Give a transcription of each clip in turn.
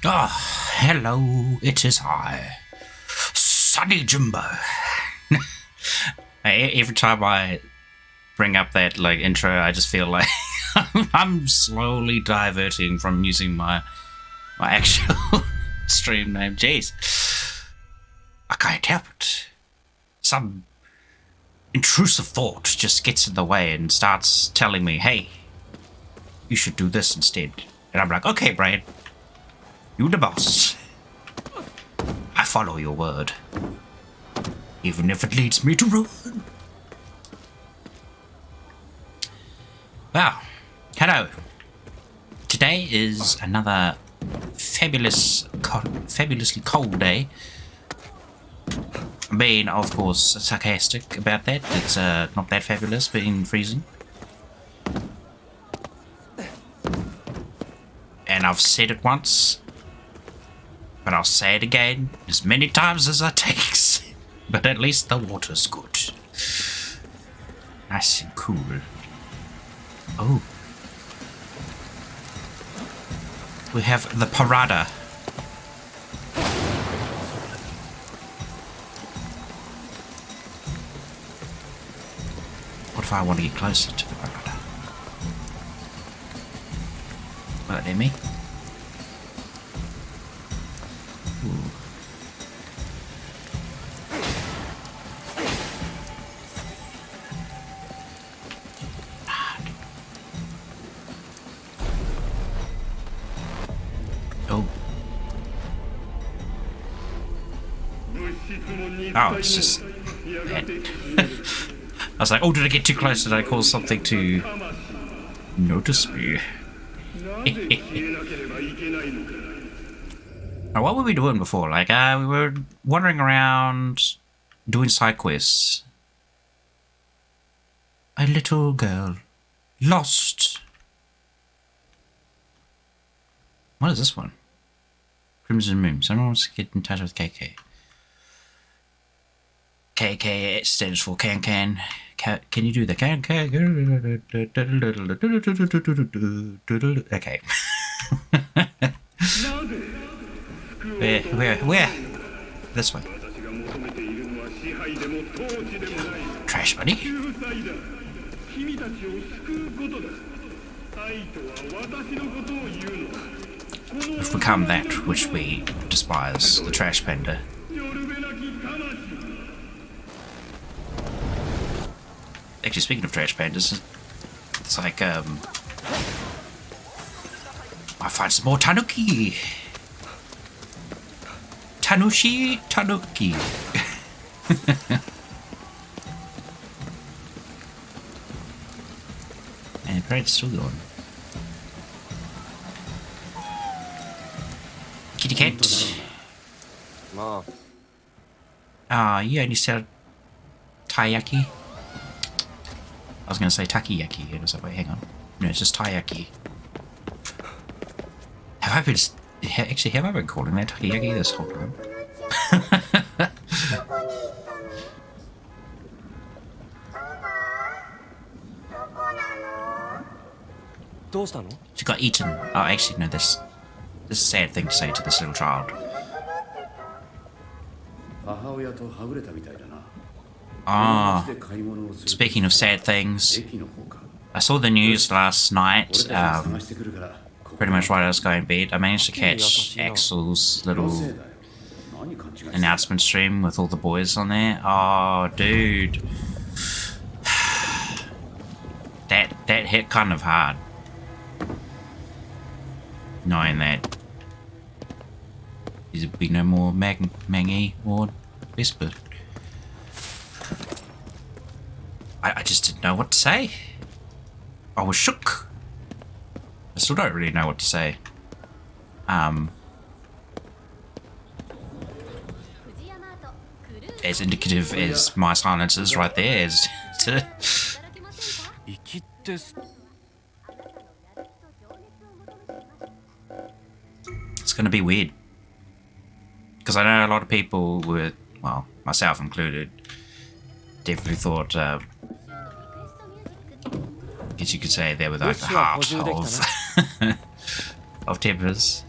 Oh, hello, it is I, Sunny Jimbo. Every time I bring up that intro, I just feel like I'm slowly diverting from using my actual stream name. Jeez, I can't help it. Some intrusive thought just gets in the way and starts telling me, "Hey, you should do this instead." And I'm like, "Okay, Brian, you the boss. I follow your word, even if it leads me to ruin." Well, hello. Today is another fabulously cold day. Being, of course, sarcastic about that. It's not that fabulous, being freezing. And I've said it once, but I'll say it again as many times as it takes. But at least the water's good. Nice and cool. Oh. We have the parada. What if I want to get closer to the parada? Will it let me? Ooh. Oh. Oh, it's just that. I was like, oh, did I get too close? Did I cause something to notice me? Now, what were we doing before? We were wandering around doing side quests. A little girl lost. What is this one? Crimson Moon. Someone wants to get in touch with KK. KK stands for can. Can you do the can? Okay. Where? This way. Trash buddy. We've become that which we despise, the trash panda. Actually, speaking of trash pandas, it's like, I find some more tanuki. Tanuki. And the parade's still going. Kitty cat. You only sell taiyaki? I was going to say takiyaki, and I was like, wait, hang on. No, it's just taiyaki. Have I been calling that takiyaki this whole time? She got eaten. Oh, actually, no, this is a sad thing to say to this little child. Ah, speaking of sad things, I saw the news last night, pretty much while I was going to bed. I managed to catch Axel's little announcement stream with all the boys on there. Oh, dude. That hit kind of hard. Knowing that there'd be no more Mangy or Vesper. I just didn't know what to say. I was shook. I still don't really know what to say. As indicative as my silence is right there, as to it's going to be weird. Because I know a lot of people were, well, myself included, definitely thought, I guess you could say they were like the heart of, of Tempers.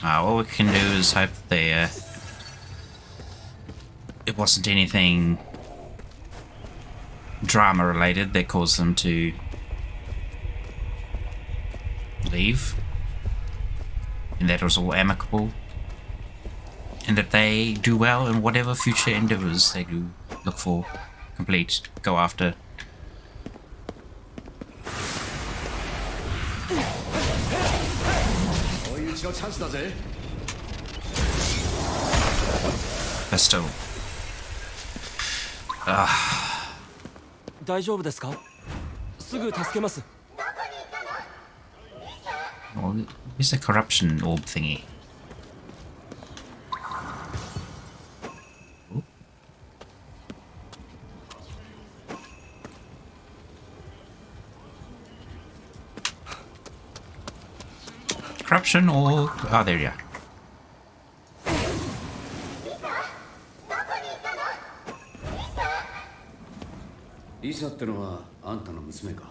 All we can do is hope they, it wasn't anything drama related that caused them to leave, and that it was all amicable, and that they do well in whatever future endeavors they do look for, complete, go after. But still, 大丈夫ですか？すぐ助けます。 well, where's the corruption orb thingy? Ooh. Corruption or... oh, there you are. リサってのはあんたの娘か。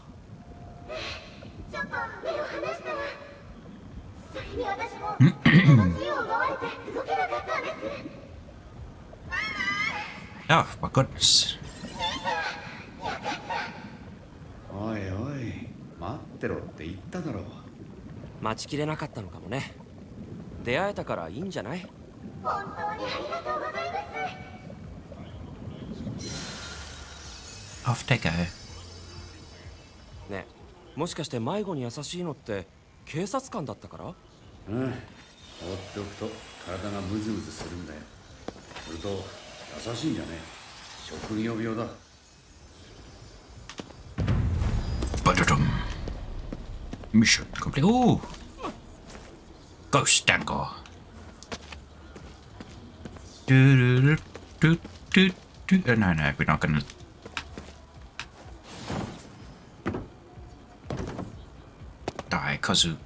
ちょっと目を離したら、それに私も自由を奪われて動けなかったんです。Oh, my goodness. おいおい、待ってろって言っただろう。待ちきれなかったのかもね。出会えたからいいんじゃない？本当にありがとうございます。 Off they go. ね、もしかして迷子に優しいのって警察官だったから？うん、放っておくと体がムズムズするんだよ。それと優しいんじゃねえ。職業病だ。Ba-da-dum. Mission complete. Ooh! Ghost Dangle. Do-do-do-do-do-do. No, no, we're not gonna. Daikazu.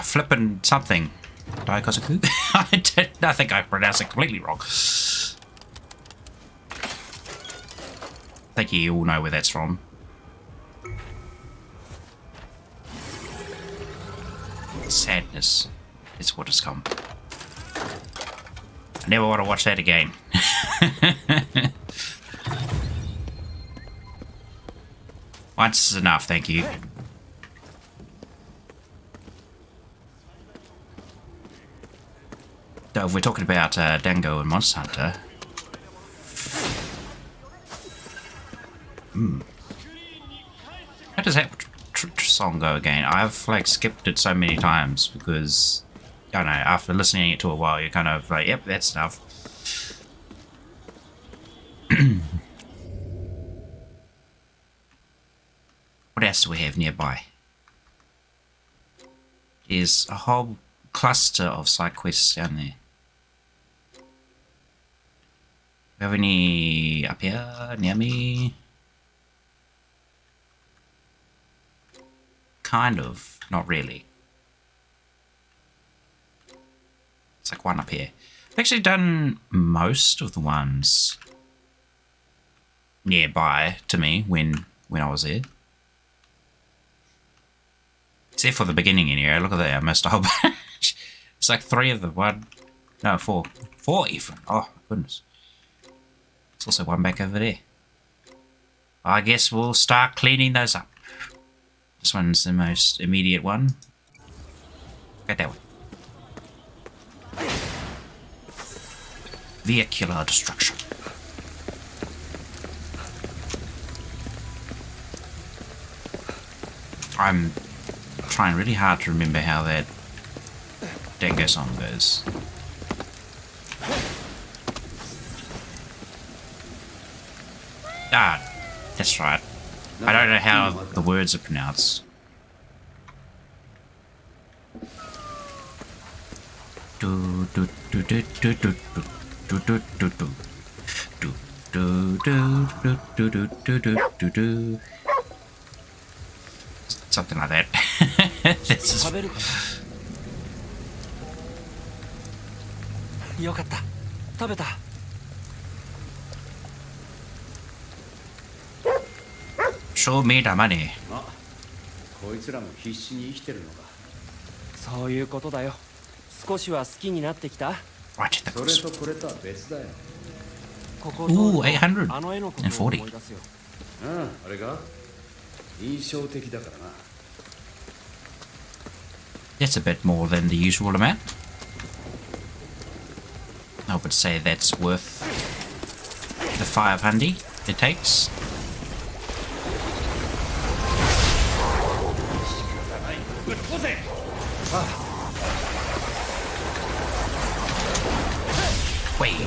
Flippin' something. Daikazu? I think I pronounced it completely wrong. I think you all know where that's from. Sadness is what has come. I never want to watch that again. Once is enough, thank you. So if we're talking about Dango and Monster Hunter, how does that song go again? I've like skipped it so many times because I don't know, after listening to it a while you're kind of like, yep, that's enough. What else do we have nearby? There's a whole cluster of side quests down there. Do we have any up here near me? Kind of, not really. It's like one up here. I've actually done most of the ones nearby to me when I was there. Except for the beginning area. Look at that, I missed a whole bunch. It's like 3 of them. 1, no, 4. 4 even. Oh, goodness. There's also one back over there. I guess we'll start cleaning those up. This one's the most immediate one. Get that one. Vehicular destruction. I'm trying really hard to remember how that Dango song goes. Ah, that's right. I don't know how the words are pronounced. Do do do do do do do do do do do do do do do do do do do. Something like that. This is... よかった。食べた。Show me the money. あ、こいつらも必死に生きてるのか。そういうことだよ。少しは好きになってきた。 Right, that それ was... とこれとは別だよ。ここ Ooh, あの絵のことを思い 840. 出すよ。あれが印象的だからな。 That's a bit more than the usual amount. I would say that's worth the 500 it takes. Wave.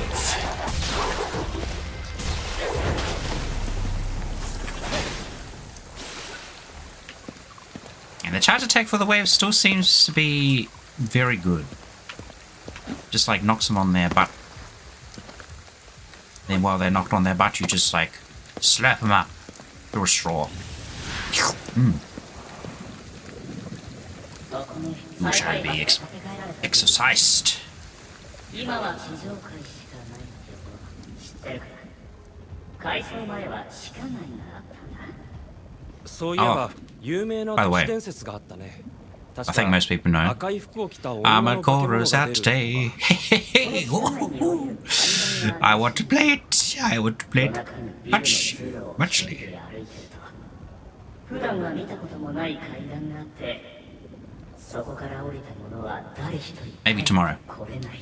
And the charge attack for the wave still seems to be very good. Just like knocks them on their butt. Then while they're knocked on their butt, you just like slap them up through a straw. Wish I'd be exercised. 今は地上界しかないってこと知ってるかな。改装前は地下街があったんだ。そういえば有名な by the 都 way, 市伝説があったね。 I think most people know. 赤い服を着た女 I'm の a 化け物 chorus が out 出る today. I want to play it. I want to play it muchly. 普段は見たこともない階段があって、そこから降りた者は誰一人 Maybe tomorrow. 来れない。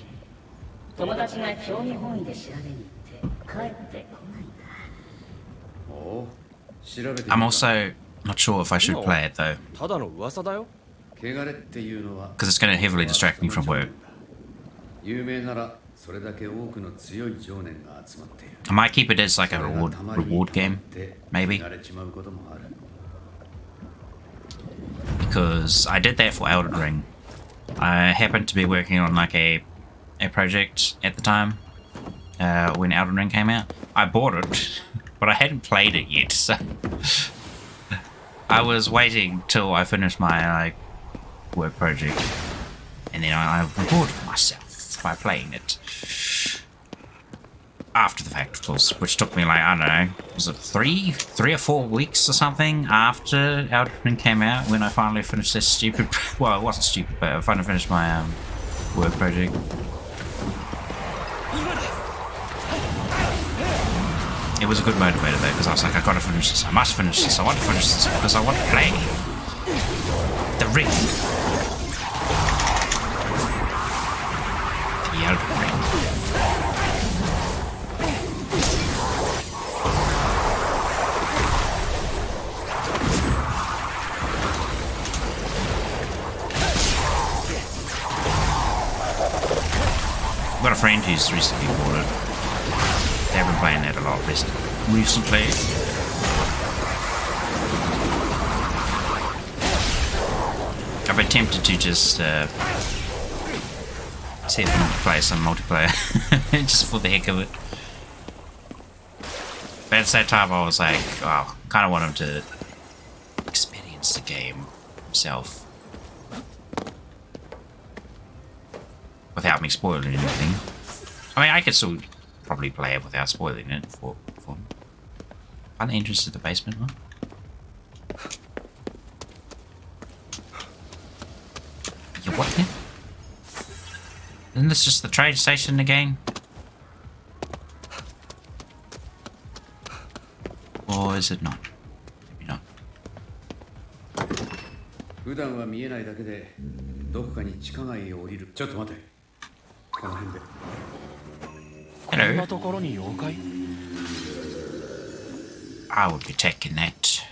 友達が興味本位で調べに行って帰ってこないんだ。おう、調べてみ I'm た。 also not sure if I should play it though, ただの噂だよ。汚れっていうのは because it's going to heavily distract me from work. 有名ならそれだけ多くの強い情念が集まっている。 I might keep it as like a それが reward たまりに reward game, 溜まって maybe, 汚れちまうこともある。 because I did that for Elden Ring. I happened to be working on like a project at the time when Elden Ring came out. I bought it, but I hadn't played it yet, so I was waiting till I finished my like work project, and then I rewarded myself by playing it after the fact, of course, which took me like, I don't know, was it three or 4 weeks or something after Elden Ring came out when I finally finished this stupid, well, it wasn't stupid, but I finally finished my work project. It was a good motivator though, because I was like, I gotta finish this, I must finish this, I want to finish this because I want to play the ring. The Elden Ring. I've got a friend who's recently bought it. They've been playing that a lot recently. I've been tempted to just see if I can play some multiplayer just for the heck of it. But at the same time I was like, oh, kind of want him to experience the game himself without me spoiling anything. I mean, I could still probably play it without spoiling it for him. Find the entrance to the basement one. You what then? Isn't this just the train station again? Or is it not? Maybe not. 普段は見えないだけでどこかに地下街へ降りる。ちょっと待て。この辺で。こんな Hello. ところに妖怪？ I would be taking that.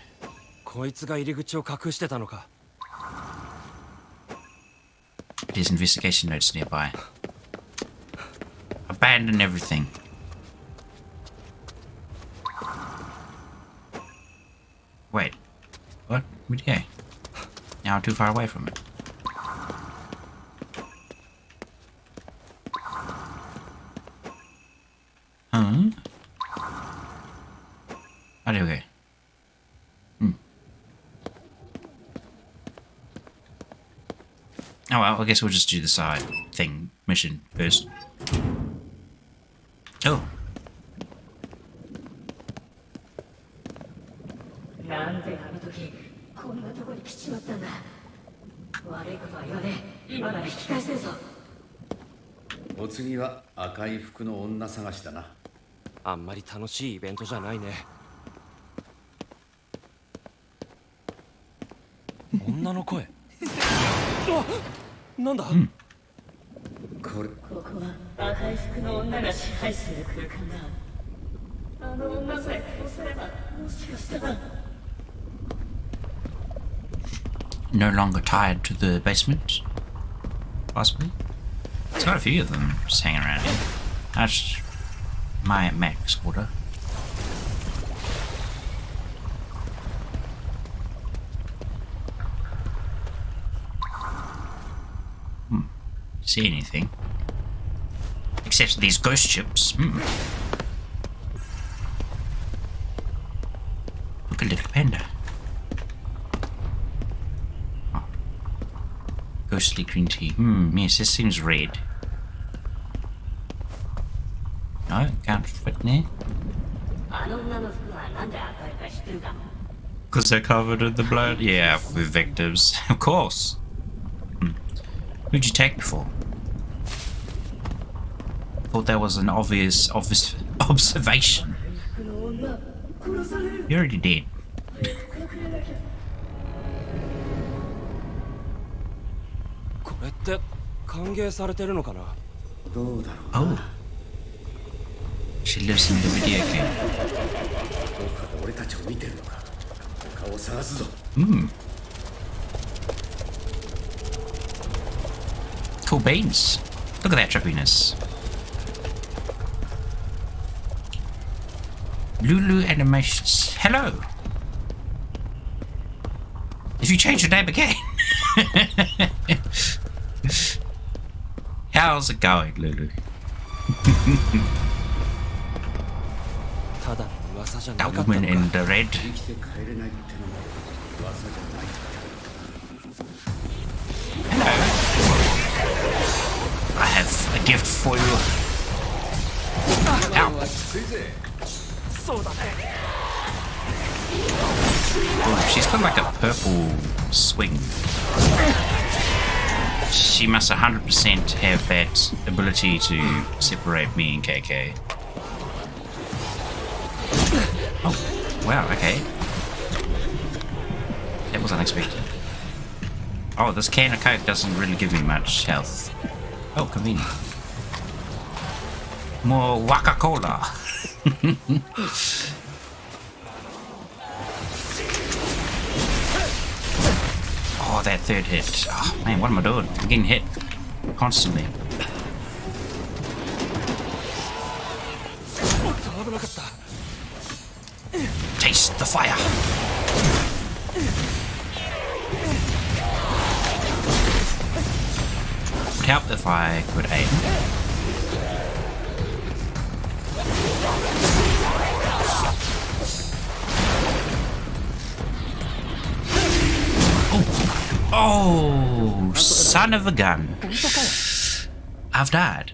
こいつが入り口を隠してたのか。 There's investigation notes nearby. Abandon everything. Wait. What? Where'd you go? Now I'm too far away from it. Huh? How do we go? Oh well, I guess we'll just do the side thing mission first. Oh. なんであの時こんなとこに来ちまったんだ。悪いことは言わねえ。今なら引き返せるぞ。お次は赤い服の女探しだな。あんまり楽しいイベントじゃないね。女の声。あ、なんだ、これここは赤い服の女が支配する空間だ。あの女さえ殺せれば、もしかしたら。 No longer tied to the basement, possibly. There's quite a few of them just hanging around here. That's my max order. See anything? Except these ghost ships. Look, a little panda. Oh. Ghostly green tea. Yes, this seems red. No, it can't fit in there. あの女の服はなんで赤いか知ってるか？ Because they're covered in the blood? Yeah, with victims. Of course. Who'd you take before? Thought that was an obvious observation. You're already dead. これって歓迎されてるのかな。どうだろうな。 Oh. She lives in the video game. どこかで俺たちを見てるのか。顔を探すぞ。Cool beans. Look at that trippiness. Lulu Animations. Hello. If you change your name again. How's it going, Lulu? ただの噂じゃな That かったの woman か。 in the red. 生きて帰れないってのも噂じゃない。 I have a gift for you. Ow. そうだね。 Oh, she's got like a purple swing. She must 100% have that ability to separate me and KK. Oh, wow, okay. That was unexpected. Oh, this can of Coke doesn't really give me much health. Oh, convenient. More Waka-Cola. Oh, that third hit. Oh, man, what am I doing? I'm getting hit constantly. おっと危なかった。 Taste the fire. Would help if I could aim. Oh, son of a gun. I've died.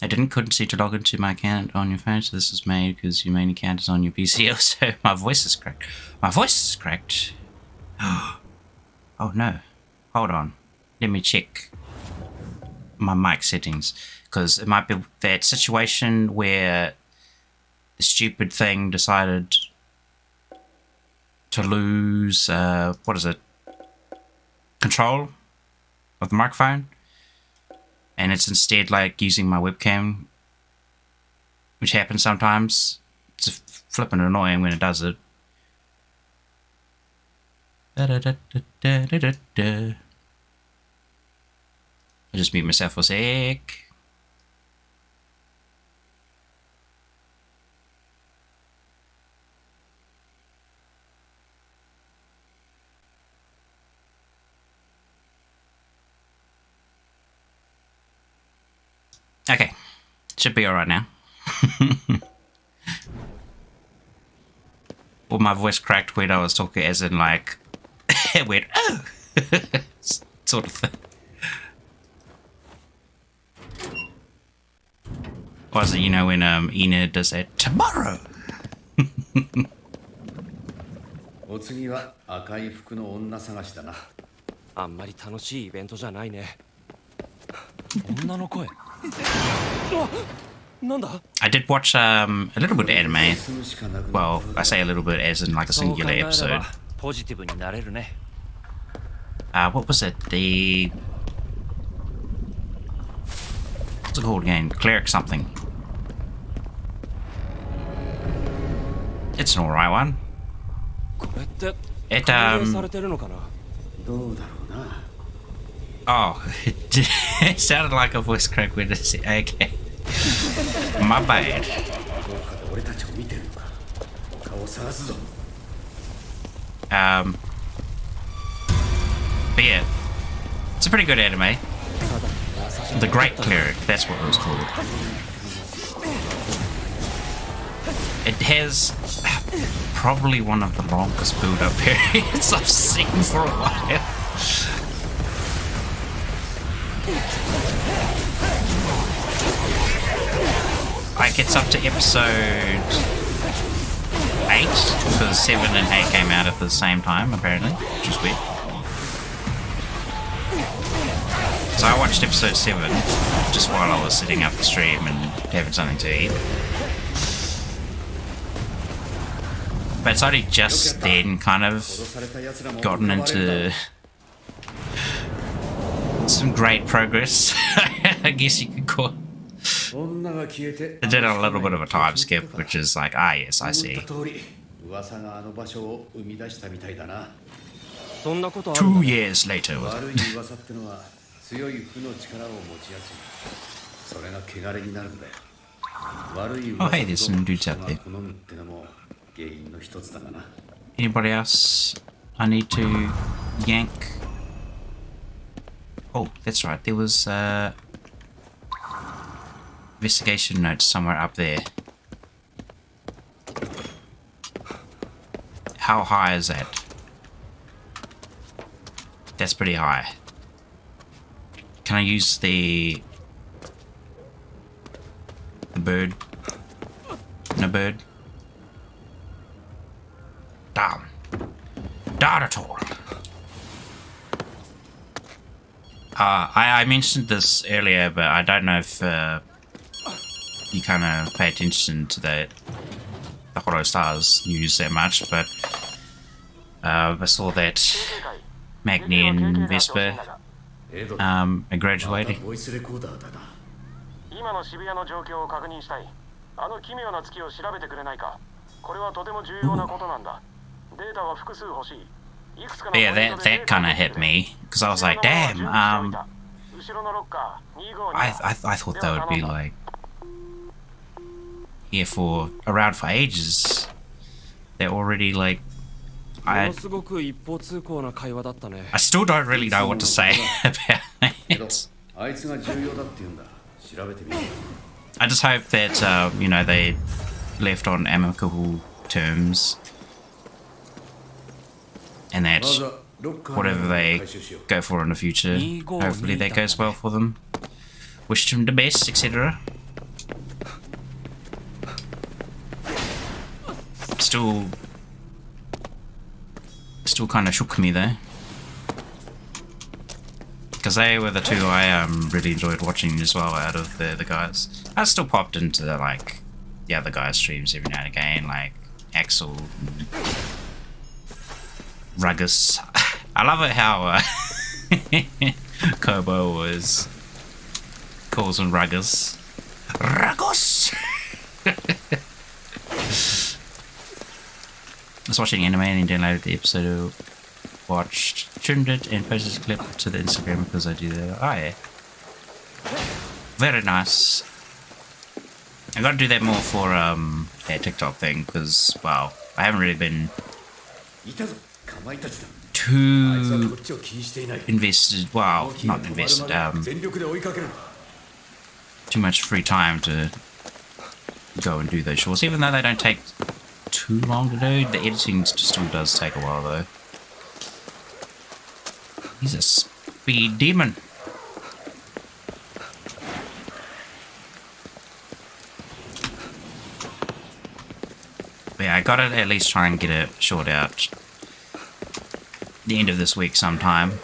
I couldn't see to log into my account on your phone, so this was made because your main account is on your PC. Also, my voice is cracked. My voice is cracked. Oh no. Hold on. Let me check my mic settings, because it might be that situation where the stupid thing decided to lose, what is it? Control of the microphone. And it's instead like using my webcam, which happens sometimes. It's flipping annoying when it does it. I'll just mute myself for a sec. Okay, should be alright now. Well, my voice cracked when I was talking, as in like, it went, oh, sort of thing. Was it, you know, when Ina does that, tomorrow? お次は赤い服の女探しだな。あんまり楽しいイベントじゃないね。女の声。なんだ。 I did watch a little bit of anime. Well, I say a little bit as in like a そう考 singular えれば episode. ポジティブになれるね。What was it? What's it called again? Cleric something. It's an alright one. これって It 反映されてるのかな。どうだろうな。 Oh, it sounded like a voice crack when it said, okay. My bad. どうかで俺たちを見てるのか。顔を探すぞ。But yeah, it's a pretty good anime. The Great Cleric, that's what it was called. It has probably one of the longest build-up periods I've seen for a while. Like it's up to episode 8 because 7 and 8 came out at the same time apparently, which is weird. So I watched episode 7 just while I was sitting up the stream and having something to eat. But it's only just then kind of gotten into some great progress, I guess you could call it. 女が消えて It did a little bit of a time skip, which is like, ah yes, I 思っ see. た通り噂があの場所を生み出したみたいだな。そんなことあるんだ。 2 years later was 悪 it? い噂ってのは強い負の力を持ちやすい。それが汚れになるんだよ。悪い Oh 噂 hey, there's some dudes out が there. 好むってのも原因の一つだがな。 Anybody else I need to yank? Oh, that's right, there was investigation notes somewhere up there. How high is that? That's pretty high. Can I use the bird? No bird? Damn. Not at all. I mentioned this earlier, but I don't know if you kind of pay attention to the Hollow Stars news that much, but I saw that Magni and Vesper are graduating. ボイスレコーダーだな。今の渋谷の状況を確認したい。あの奇妙な月を調べてくれないか。これはとても重要なことなんだ。データは複数欲しい。いくつかの Yeah, that kind of hit me because I was like, damn. I thought that would be like here for around for ages. They're already like も I のすごく一方通行な会話だったね。 I still don't really know what to say about けど it. あいつが重要だって言うんだ。調べてみる。 I just hope that you know they left on amicable terms and that まずはロッカー whatever の they 回収しよう。 go for in the future, hopefully that goes well for them. Wish them the best, etc. Still kind of shook me though, because they were the two I really enjoyed watching as well out of the guys. I still popped into the other guys' streams every now and again, like Axel, and Ruggles. I love it how Kobo calls him Ruggles. Ruggles. I was watching anime and downloaded the episode, watched, trimmed it, and posted a clip to the Instagram because I do that. Oh yeah. Very nice. I gotta do that more for that TikTok thing because, well, I haven't really been いたぞ。かまいたちだ。あいつは too こっちを気にしていない。 invested, well, not invested, 全力で追いかける。 too much free time to go and do those shorts, even though they don't take too long to do. The editing still does take a while though. He's a speed demon. But yeah, I gotta at least try and get a short out the end of this week sometime.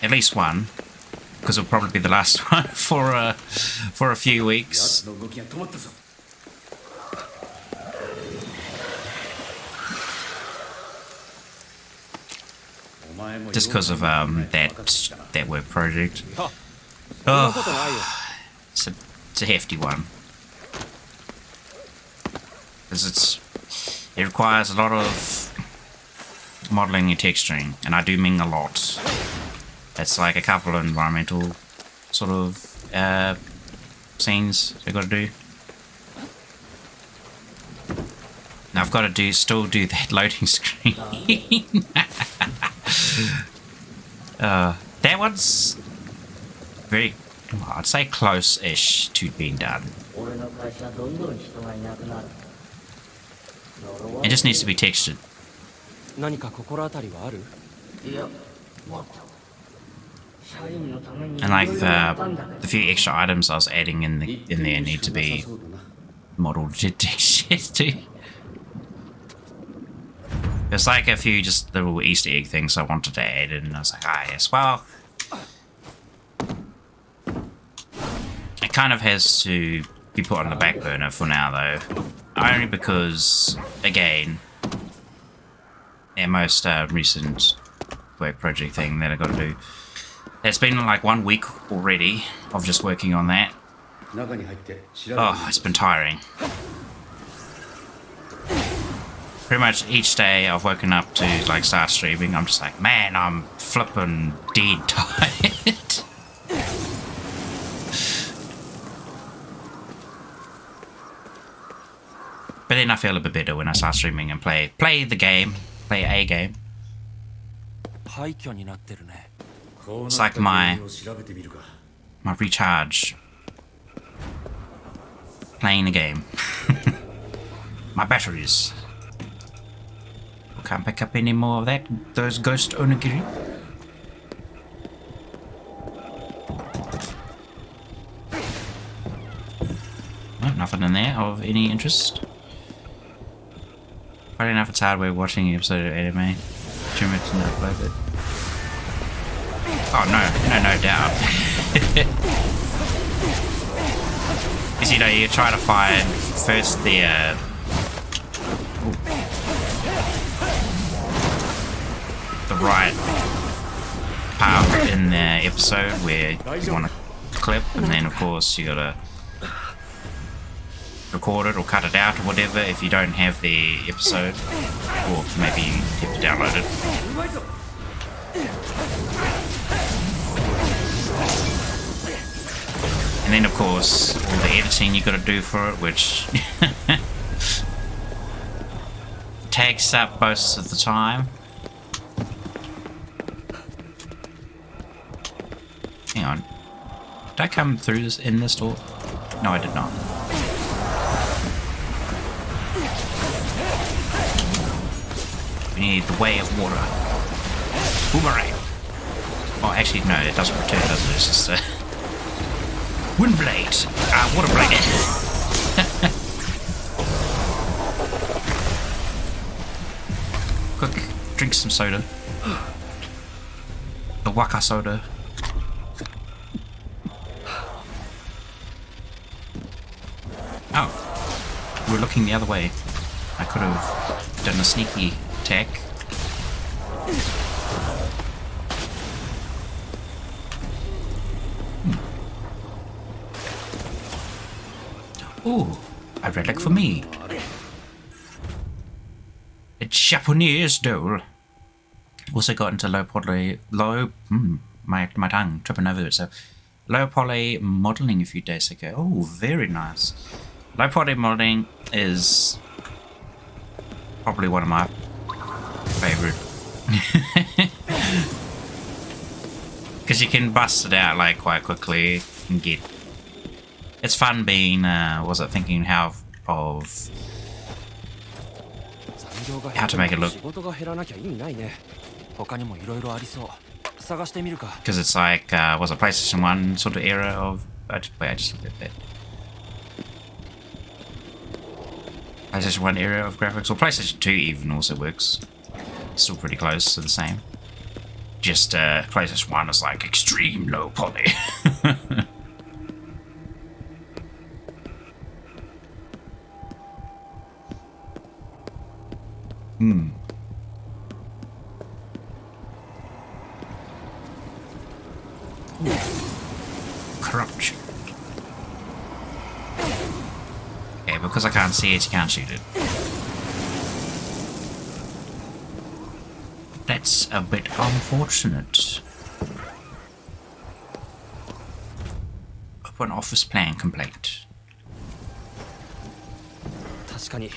At least one. because it'll probably be the last one for a few weeks. 奴の動きが止まったぞ Just because of that work project. そんなことないよ It's a hefty one. Because it requires a lot of modeling and texturing, and I do Ming a lot. It's like a couple of environmental sort of scenes I got to do. Now I've got to still do that loading screen. That one's very, well, I'd say close-ish to being done. 俺の会社どんどん人がいなくなる It just needs to be textured. 何か心当たりはあるいやもっと社員のために And like 色々やったんだけど the few extra items I was adding in there need to be modeled to textured too. There's like a few just little Easter egg things I wanted to add in, and I was like, ah, yes, well, it kind of has to be put on the back burner for now, though. Only because, again, our most recent work project thing that I got to do. It's been like 1 week already of just working on that. 中に入って調べてみる Oh, it's been tiring. Pretty much each day I've woken up to like start streaming, I'm just like, man, I'm flipping dead tired. But then I feel a bit better when I start streaming and play the game, play a game. 廃墟になってるね こうな It's った like my 原因を調べてみるか my recharge. Playing the game. My batteries. Can't pick up any more of those ghost onigiri. No, nothing in there of any interest. Funny enough, it's hard way watching an episode of anime. 2 minutes and upload it. Oh no doubt. Because you try to find first the right part in the episode where you want to clip, and then of course you gotta record it or cut it out or whatever if you don't have the episode, or maybe you have to download it. And then of course all the editing you gotta do for it, which takes up most of the time. Hang on. Did I come through this in this door? No, I did not. We need the way of water. Boomerang. Oh, actually, no, it doesn't return, does it? It's just a wind blade. Water blade. Quick, drink some soda. The waka soda. Oh, we were looking the other way. I could have done a sneaky attack. Ooh, a relic for me. It's Japanese doll. Also got into my tongue tripping over it. So low poly modeling a few days ago. Oh, very nice. Low poly modeling is probably one of my favorite, because you can bust it out like quite quickly and get. It's fun being thinking how to make it look, 仕事が減らなきゃ意味ないね他にもいろいろありそう探してみるか because it's like PlayStation 1 sort of era of I just looked at that PlayStation 1 era of graphics, or PlayStation 2 even also works, still pretty close to the same. just PlayStation 1 is like extreme low poly. Corruption. Okay, because I can't see it, you can't shoot it. That's a bit unfortunate. Open office plan complaint. 確かに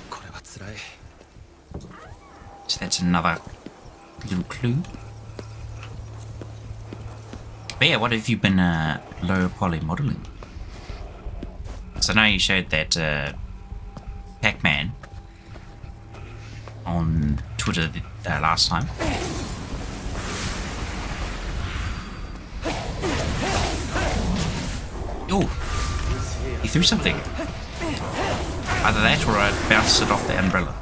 これは辛い。 So that's another little clue. But yeah, what have you been low poly modeling? So I know you showed that Pac-Man on Twitter last time. Oh, he threw something. Either that or I bounced it off the umbrella.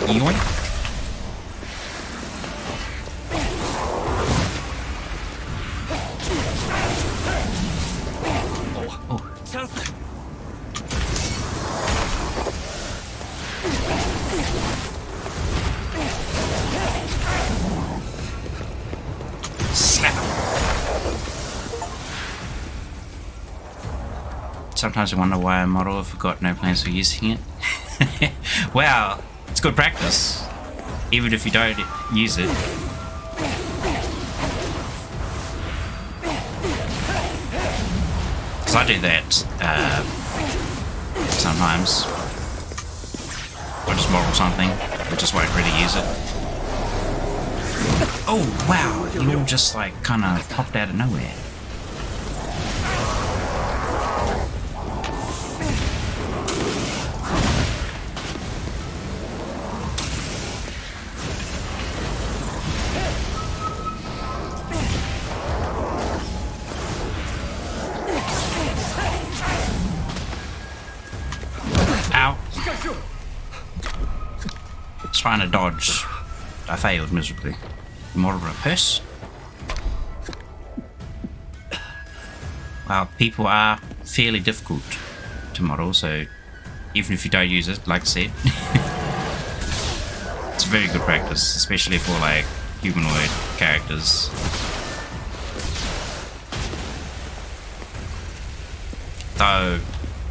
Yoink. Oh. チャンス。 Slap him. Sometimes I wonder why a model have got no plans for using it. Well, it's good practice, even if you don't use it. Because I do that sometimes. I just model something, but just won't really use it. Oh wow, you all just like kind of popped out of nowhere. Ow. Trying to dodge. I failed miserably. More of a purse. Well, people are fairly difficult to model, so even if you don't use it, like I said, it's very good practice, especially for like humanoid characters. Though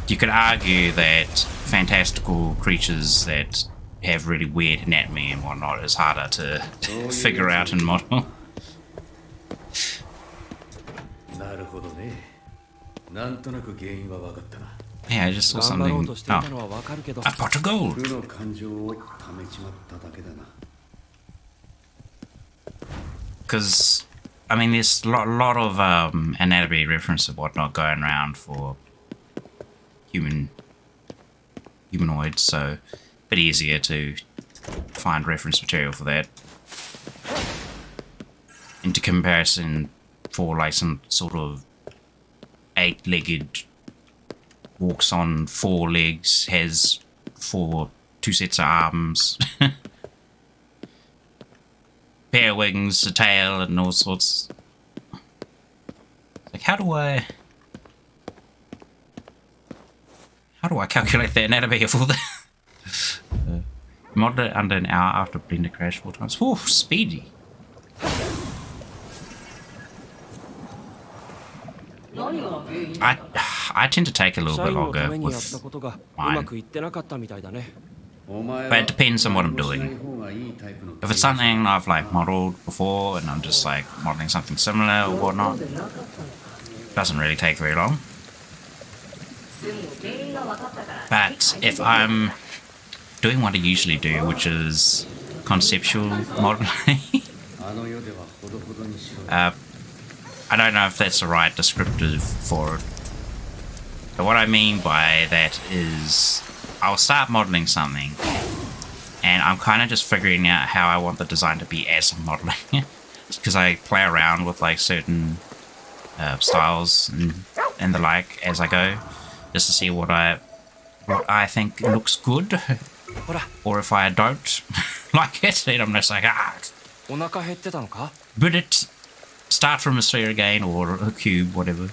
you could argue that fantastical creatures that have really weird anatomy and whatnot is harder to figure out and model. なるほどね。なんとなく原因は分かったな。 Yeah, I just saw 頑張ろ something. うとしていたのはわかるけど。 A pot of gold. 負の感情を溜めちまっただけだな。 Because, I mean, there's a lot of anatomy reference and whatnot going around for humanoids, so a bit easier to find reference material for that. Into comparison for like some sort of 8-legged, walks on 4 legs, has 2 sets of arms, pair of wings, a tail, and all sorts. Like, how do I calculate the anatomy of all that? Model it under an hour after Blender crash 4 times. Oh, speedy. I tend to take a little bit longer with mine. But it depends on what I'm doing. If it's something I've like modeled before and I'm just like modeling something similar or whatnot, it doesn't really take very long. But if I'm doing what I usually do, which is conceptual modeling, I don't know if that's the right descriptive for it. But what I mean by that is I'll start modeling something and I'm kind of just figuring out how I want the design to be as I'm modeling it. Because I play around with like certain styles and the like as I go, just to see what I what I think looks good, ほら or if I don't like it, then I'm just like, お腹減ってたのか But it start from a sphere again or a cube, whatever.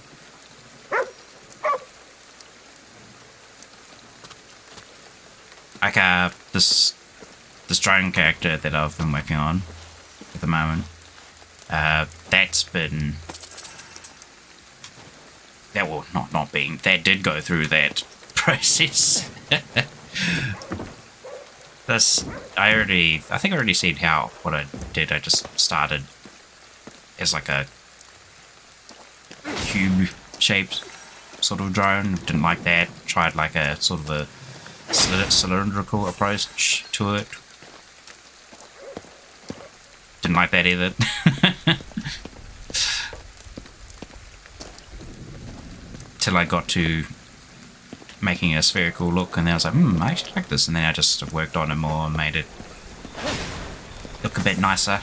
Like this drone character that I've been working on at the moment. That's been that will not being that did go through that process. I think I already said what I did. I just started as like a cube shaped sort of drone. Didn't like that. Tried like a sort of a cylindrical approach to it. Didn't like that either. Till I got to making a spherical look, and then I was like, I actually like this, and then I just worked on it more and made it look a bit nicer.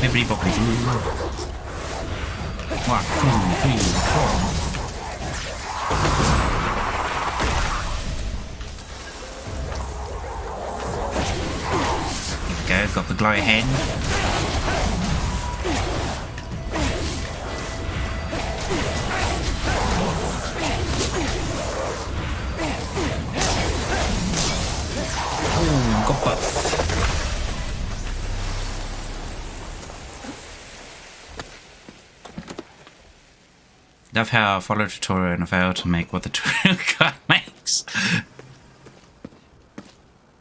Everybody book 1, 2, 3, 4. Go, got the glow hand. Oh, got both. Love how I followed a tutorial and I failed to make what the tutorial guide makes.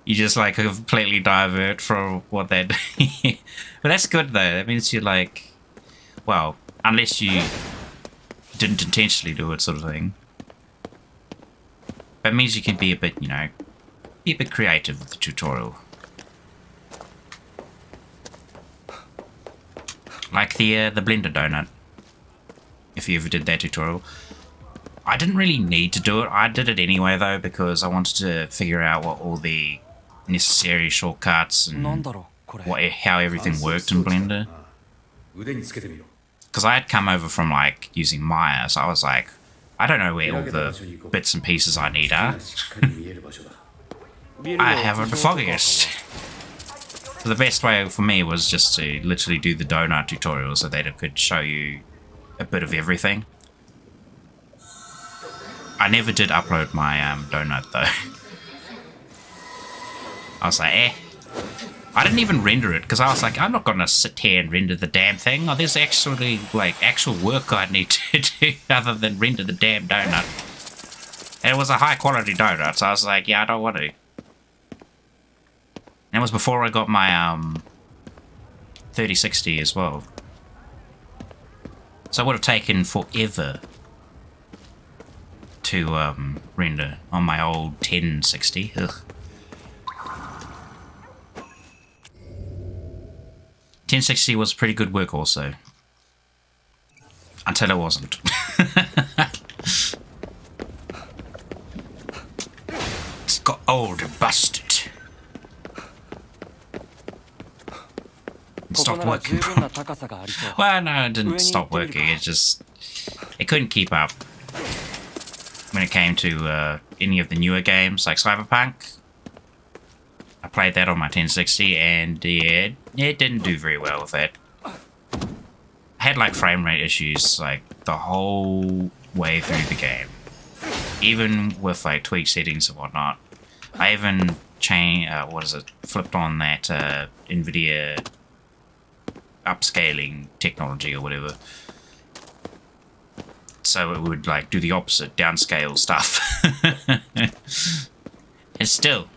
You just like completely divert from what they're doing. But that's good though. That means you're like, well, unless you didn't intentionally do it, sort of thing. But it means you can be a bit, be a bit creative with the tutorial. Like the Blender donut. If you ever did that tutorial. I didn't really need to do it. I did it anyway though, because I wanted to figure out what all the necessary shortcuts and how everything worked in Blender. Because I had come over from like using Maya, so I was like, I don't know where all the bits and pieces I need are. I haven't the foggiest. So the best way for me was just to literally do the donut tutorial so that it could show you a bit of everything. I never did upload my donut though. I was like, I didn't even render it because I was like, I'm not gonna sit here and render the damn thing. Oh, there's actually like actual work I need to do other than render the damn donut. And it was a high quality donut, so I was like, yeah, I don't want to. And it was before I got my 3060 as well. So it would have taken forever to render on my old 1060. Ugh. 1060 was pretty good work also. Until it wasn't. It's got old and busted. It stopped working. Well, no, it didn't stop working. It couldn't keep up when it came to any of the newer games like Cyberpunk. I played that on my 1060 and yeah, it didn't do very well with it. I had like frame rate issues like the whole way through the game. Even with like tweak settings and whatnot. I even flipped on that NVIDIA upscaling technology or whatever. So it would like do the opposite, downscale stuff. And still,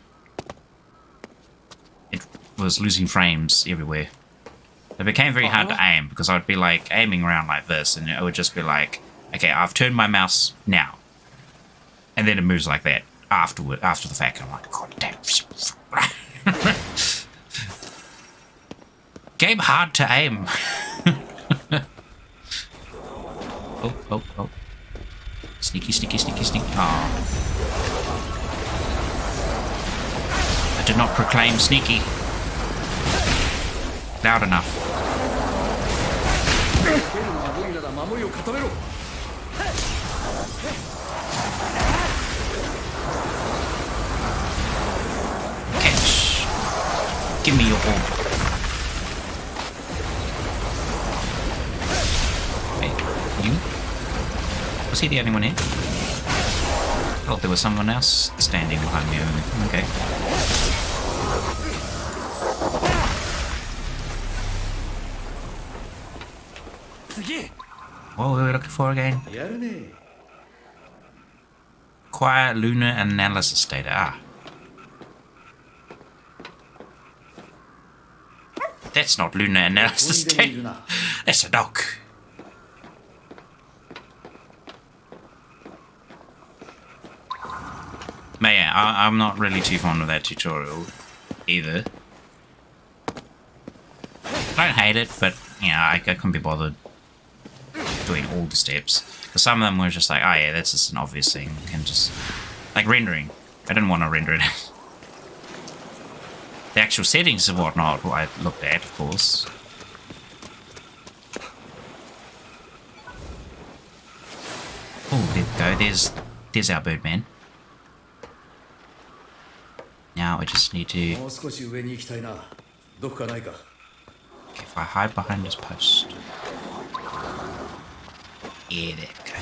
it was losing frames everywhere. It became very hard to aim because I would be like aiming around like this and it would just be like, okay, I've turned my mouse now. And then it moves like that after the fact. I'm like, god damn. Game hard to aim. Oh. Sneaky. Oh. I did not proclaim sneaky. Loud enough. 蹴るのが無理なら守りを固めろ。 Catch. Give me your orb. Hey, you? Was he the only one here? Oh, there was someone else standing behind me only. Okay. What were we looking for again? やるね。 Acquire lunar analysis data. Ah. That's not lunar analysis data. That's a dog. But yeah, I'm not really too fond of that tutorial either. I don't hate it, but yeah, I couldn't be bothered doing all the steps. Because some of them were just like, oh yeah, that's just an obvious thing. You can just... Like rendering. I didn't want to render it. The actual settings and whatnot, what I looked at, of course. Oh, there we go. There's our Birdman. Now we just need to... もう少し上に行きたいな。どこかないか。 If I hide behind this post. Yeah, there we go.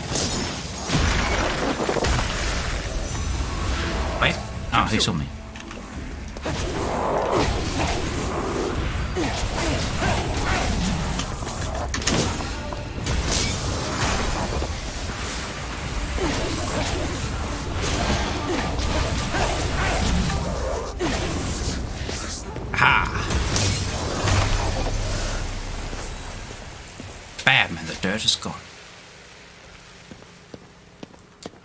Wait. Oh, who saw me? Ha! Bam, and the dirt is gone.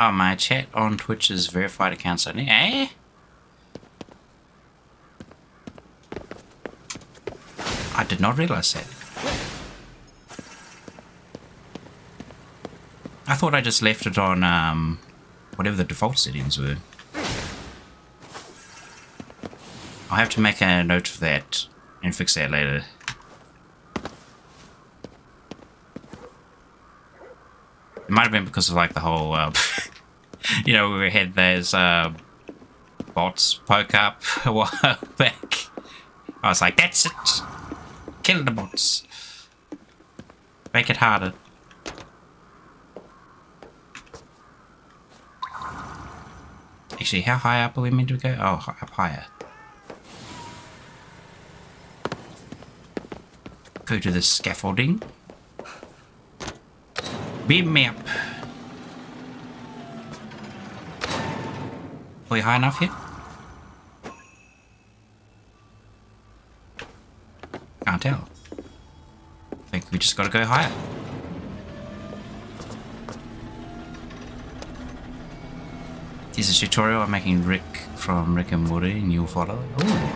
Oh, my chat on Twitch is verified accounts only. Eh? I did not realize that. I thought I just left it on whatever the default settings were. I'll have to make a note of that and fix that later. It might have been because of like the whole, you know, we had those bots poke up a while back. I was like, that's it. Kill the bots. Make it harder. Actually, how high up are we meant to go? Oh, up higher. Go to the scaffolding. Beam me up. Are we high enough here? Can't tell. I think we just gotta go higher. Here's a tutorial on making Rick from Rick and Morty, and you'll follow. Ooh.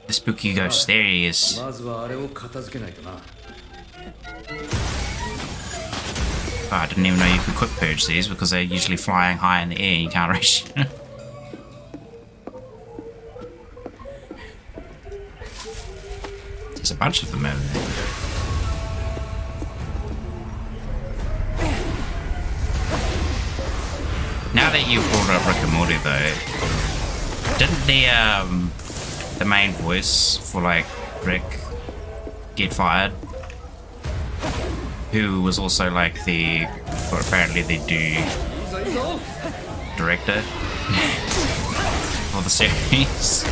The spooky ghost. There he is. まずはあれを片付けないとな。 Oh, I didn't even know you could quick purge these because they're usually flying high in the air and you can't reach. There's a bunch of them over there. Now that you've brought up Rick and Morty though, didn't the main voice for like Rick get fired? Who was also like the, or apparently the director for the series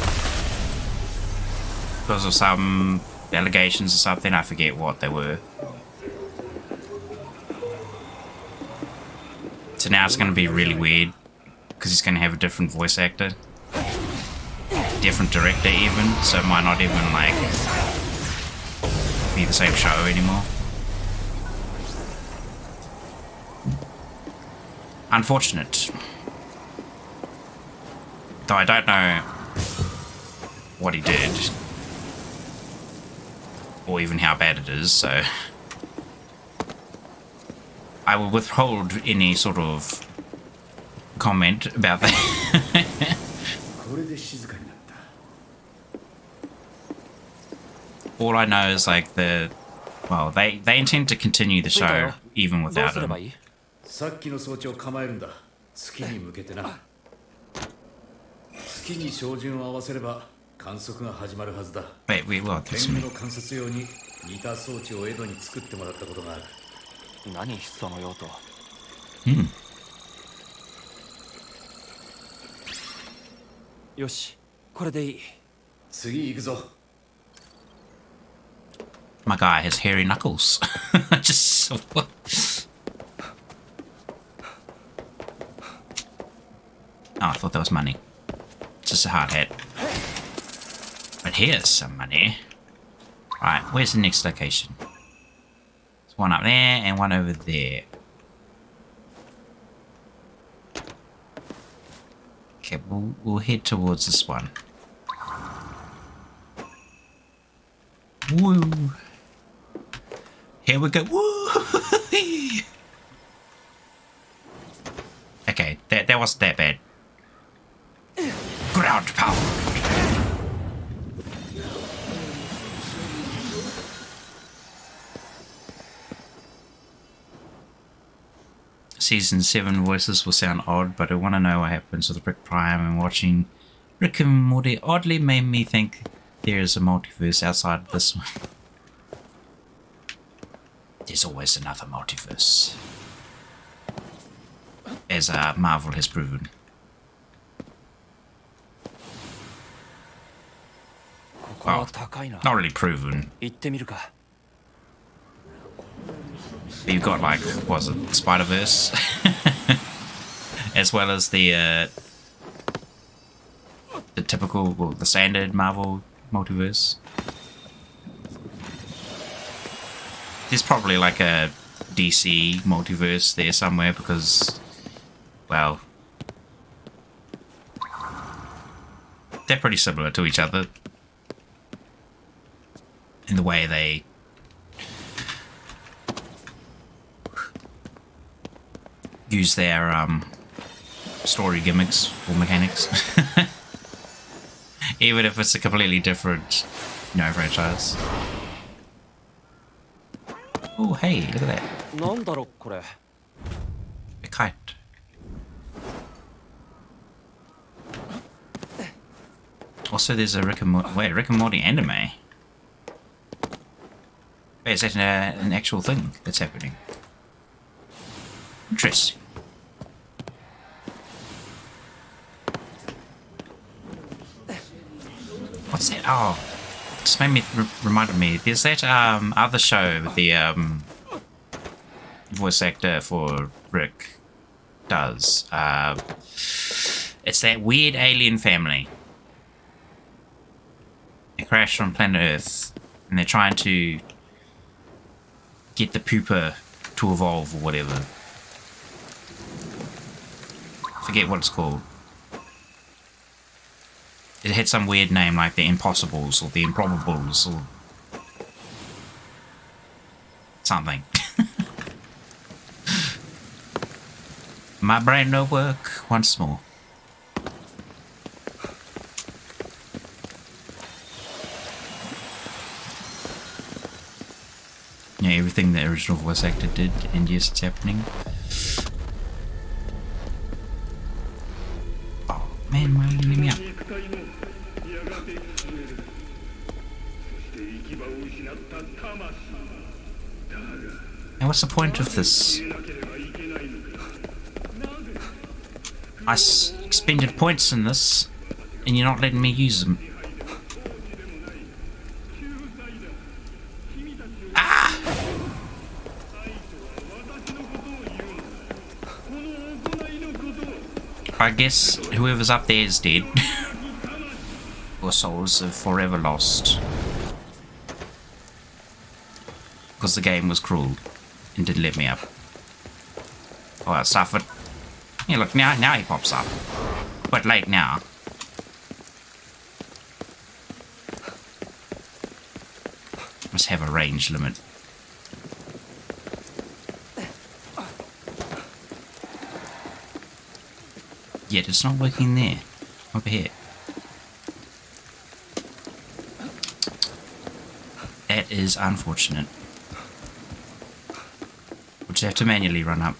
because of some allegations or something. I forget what they were. So now it's going to be really weird because he's going to have a different voice actor, different director even, so it might not even like be the same show anymore. Unfortunate. Though I don't know what he did or even how bad it is, so I will withhold any sort of comment about that. これで静かになった。 All I know is like well, they intend to continue the show even どう without すれば him. いい？さっきの装置を構えるんだ。月に向けてな。月に照準を合わせれば観測が始まるはずだ。Wait, what? 天狗の観察用に似た装置を江戸に作ってもらったことがある。何その用途？よし、これでいい。次行くぞ。 My guy has hairy knuckles. Just what? Oh, I thought that was money. It's just a hard hat. But here's some money. Right, where's the next location? There's one up there and one over there. Okay, we'll head towards this one. Woo! Here we go. Woo! Okay, that wasn't that bad. Ground pound. Season 7 voices will sound odd, but I want to know what happens with Rick Prime, and watching Rick and Morty oddly made me think there is a multiverse outside of this one. There's always another multiverse, as Marvel has proven. Well, not really proven. 行ってみるか。 But you've got like, what was it, Spider-Verse? As well as the typical, well, the standard Marvel multiverse. There's probably like a DC multiverse there somewhere because, well, they're pretty similar to each other in the way they use their story gimmicks or mechanics. Even if it's a completely different, franchise. Oh, hey, look at that. なんだろこれ。 A kite. Also, there's a Rick and Morty anime. Wait, is that an actual thing that's happening? Interesting. What's that? Oh, just made me reminded me. There's that other show with the voice actor for Rick does. It's that weird alien family. They crash on planet Earth, and they're trying to get the pooper to evolve or whatever. Forget what it's called. It had some weird name like the Impossibles or the Improbables or something. My brain no work once more. Yeah, everything the original voice actor did, and yes, it's happening. Oh man, why are you letting me up? And what's the point of this? I expended points in this, and you're not letting me use them. Ah! I guess whoever's up there is dead. Or souls are forever lost. Because the game was cruel and didn't let me up. Oh, I suffered. Yeah, look, now he pops up. But late now. Must have a range limit. Yet it's not working there. Over here. That is unfortunate. We'll just have to manually run up.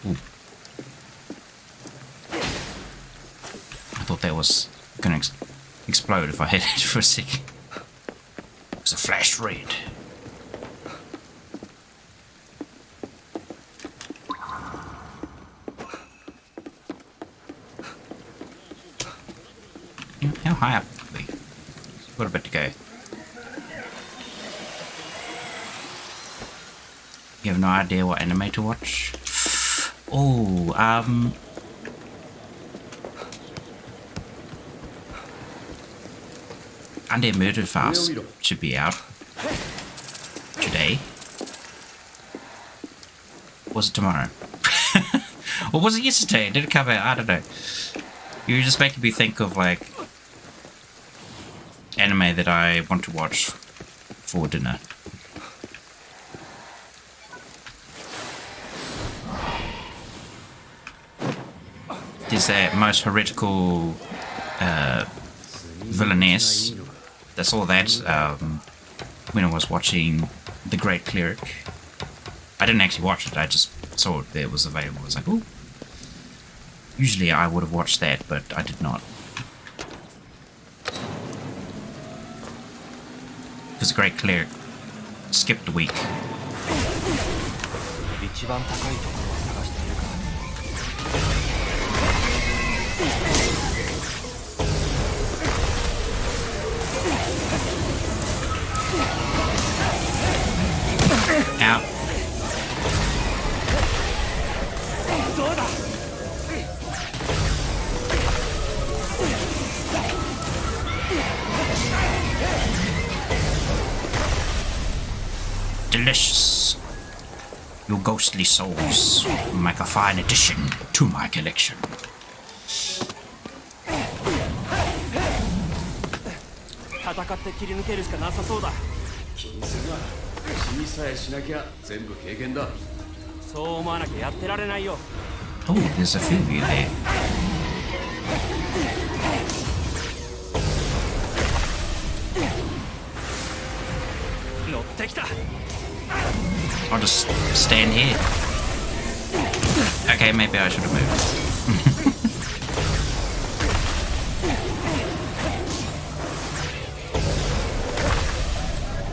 Ooh. I thought that was gonna explode if I hit it for a second. It was a flash red. How high up are we? Got a bit to go. You have no idea what anime to watch? Oh, Undead Murder Fast should be out today. Was it tomorrow? Or was it yesterday? Did it come out? I don't know. You're just making me think of like anime that I want to watch for dinner. There's that most heretical villainess. That's all that when I was watching The Great Cleric. I didn't actually watch it, I just saw it there, it was available. I was like, ooh. Usually I would have watched that, but I did not. Because The Great Cleric skipped a week. Out. Delicious. Your ghostly souls make a fine addition to my collection. 戦って切り抜けるしかなさそうだ。気にするな。死にさえしなきゃ全部経験だ。そう思わなきゃやってられないよ。Oh, there's a few of you there. I'll just stand here. Okay, maybe I should have moved.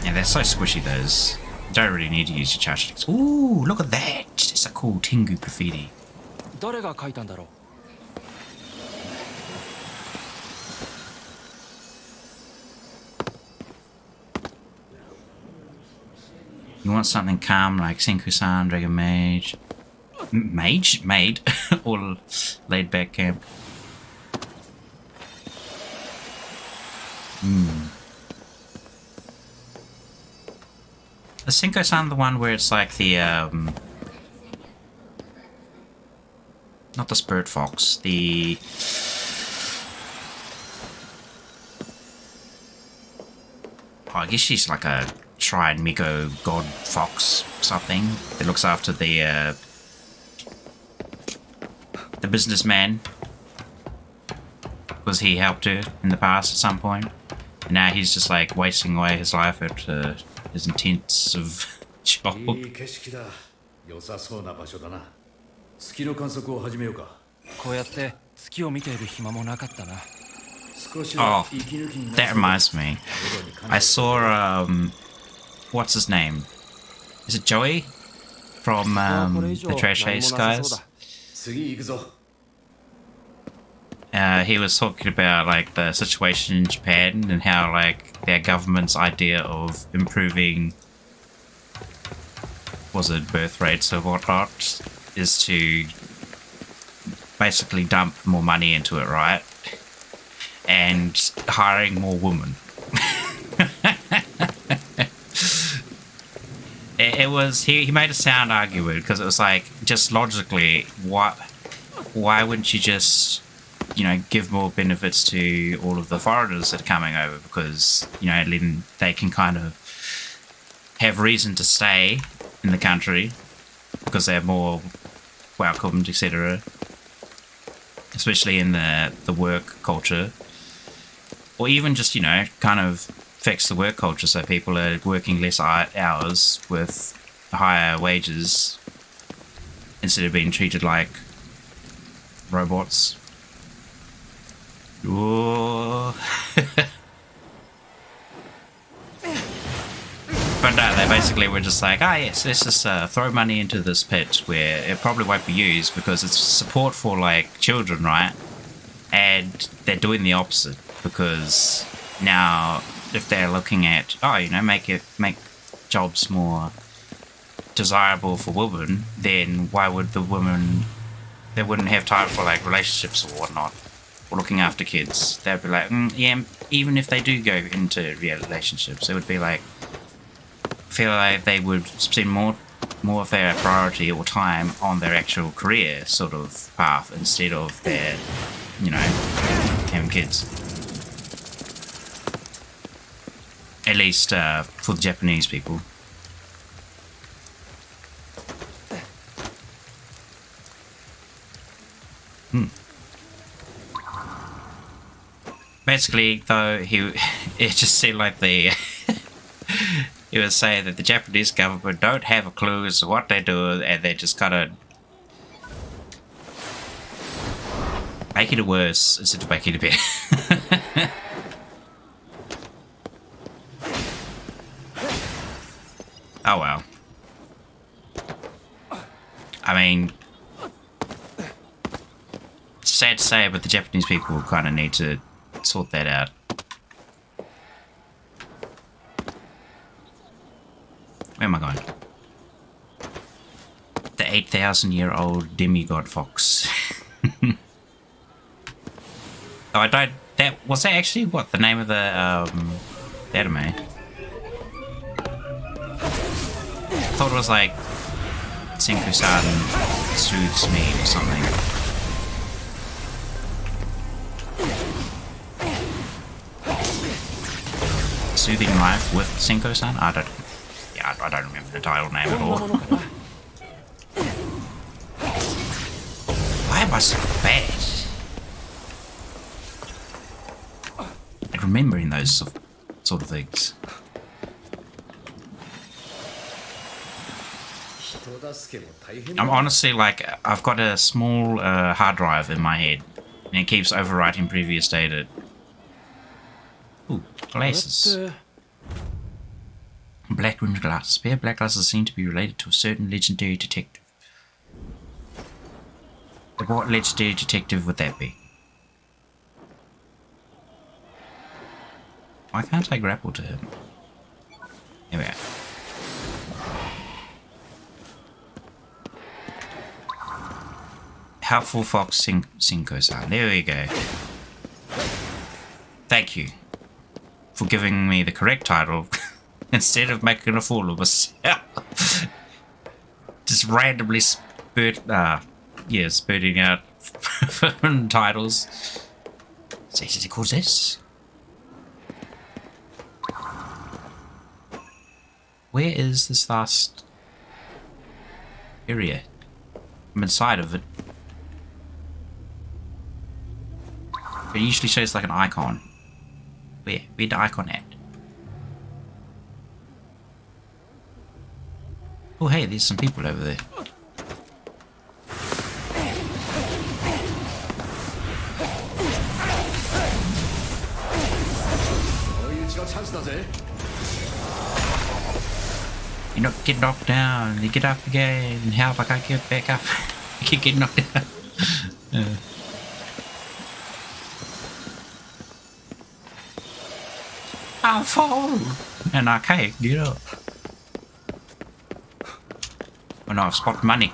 Yeah, they're so squishy, those. You don't really need to use your charge sticks. Ooh, look at that! It's a cool Tengu graffiti. 誰が書いたんだろう。You want something calm like Senku-san, Dragon Mage. Mage? Maid? Or laid back camp. Is Senku-san the one where it's like the, not the Spirit Fox, the... Oh, I guess she's like a Shrine Miko God Fox something that looks after the businessman. Because he helped her in the past at some point. And now he's just like wasting away his life at his intensive job. いい景色だ。良さそうな場所だな。月の観測を始めようか。こうやって月を見ている暇もなかったな。 Oh, that reminds me. I saw, what's his name? Is it Joey? From, the Trash Ace guys? He was talking about, like, the situation in Japan and how, like, their government's idea of improving, was it birth rates or whatnot, is to basically dump more money into it, right? And hiring more women. It was he made a sound argument because it was like, just logically, why wouldn't you just, you know, give more benefits to all of the foreigners that are coming over, because, you know, then they can kind of have reason to stay in the country because they have more welcomed, etc. Especially in the work culture, or even just, you know, kind of fix the work culture so people are working less hours with higher wages instead of being treated like robots. Ooh. But no, they basically were just like, ah, yes, let's just throw money into this pit where it probably won't be used because it's support for, like, children, right? And they're doing the opposite because now if they're looking at, oh, you know, make jobs more desirable for women, then why would the women, they wouldn't have time for, like, relationships or whatnot, or looking after kids. They'd be like, yeah, even if they do go into relationships, it would be like, feel like they would spend more of their priority or time on their actual career sort of path instead of their, you know, having kids. At least for the Japanese people. Basically, though, it just seemed like the he was saying that the Japanese government don't have a clue as to what they do, and they just kind of making it worse instead of making it better. Oh well. I mean, it's sad to say, but the Japanese people kind of need to sort that out. Where am I going? The 8,000-year-old demigod fox. Oh, I don't. That was that actually what the name of the anime? I thought it was like Senku-san soothes me or something. Soothing life with Senku-san? I don't remember the title name at all. Why am I so bad at remembering those sort of things? I'm honestly like, I've got a small hard drive in my head and it keeps overwriting previous data. Ooh, glasses. Black rimmed glasses. Pair of black glasses seem to be related to a certain legendary detective. What legendary detective would that be? Why can't I grapple to him? Here we are. Helpful Fox Senku-san. There we go. Thank you for giving me the correct title instead of making a fool of myself. Just randomly spurting out titles. So he calls this. Where is this last area? I'm inside of it. It usually shows like an icon. Where's the icon at? Oh hey, there's some people over there. You not get knocked down, you get up again, help, I can't get back up. I keep getting knocked down. I'll fall and I can't get up. Oh no, I've spotted money.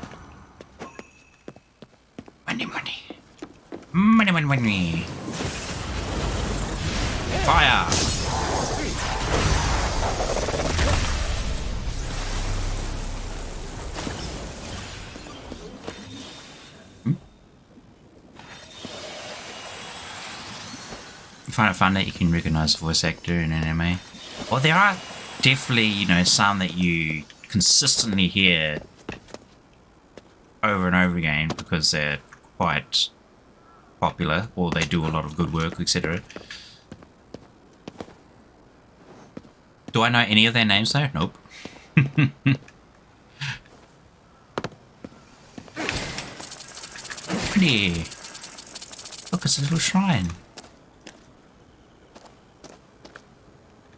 Money. Fire! I find it fun that you can recognize the voice actor in an anime. Well, there are definitely, some that you consistently hear over and over again because they're quite popular or they do a lot of good work, etc. Do I know any of their names though? Nope. Pretty. Look, it's a little shrine.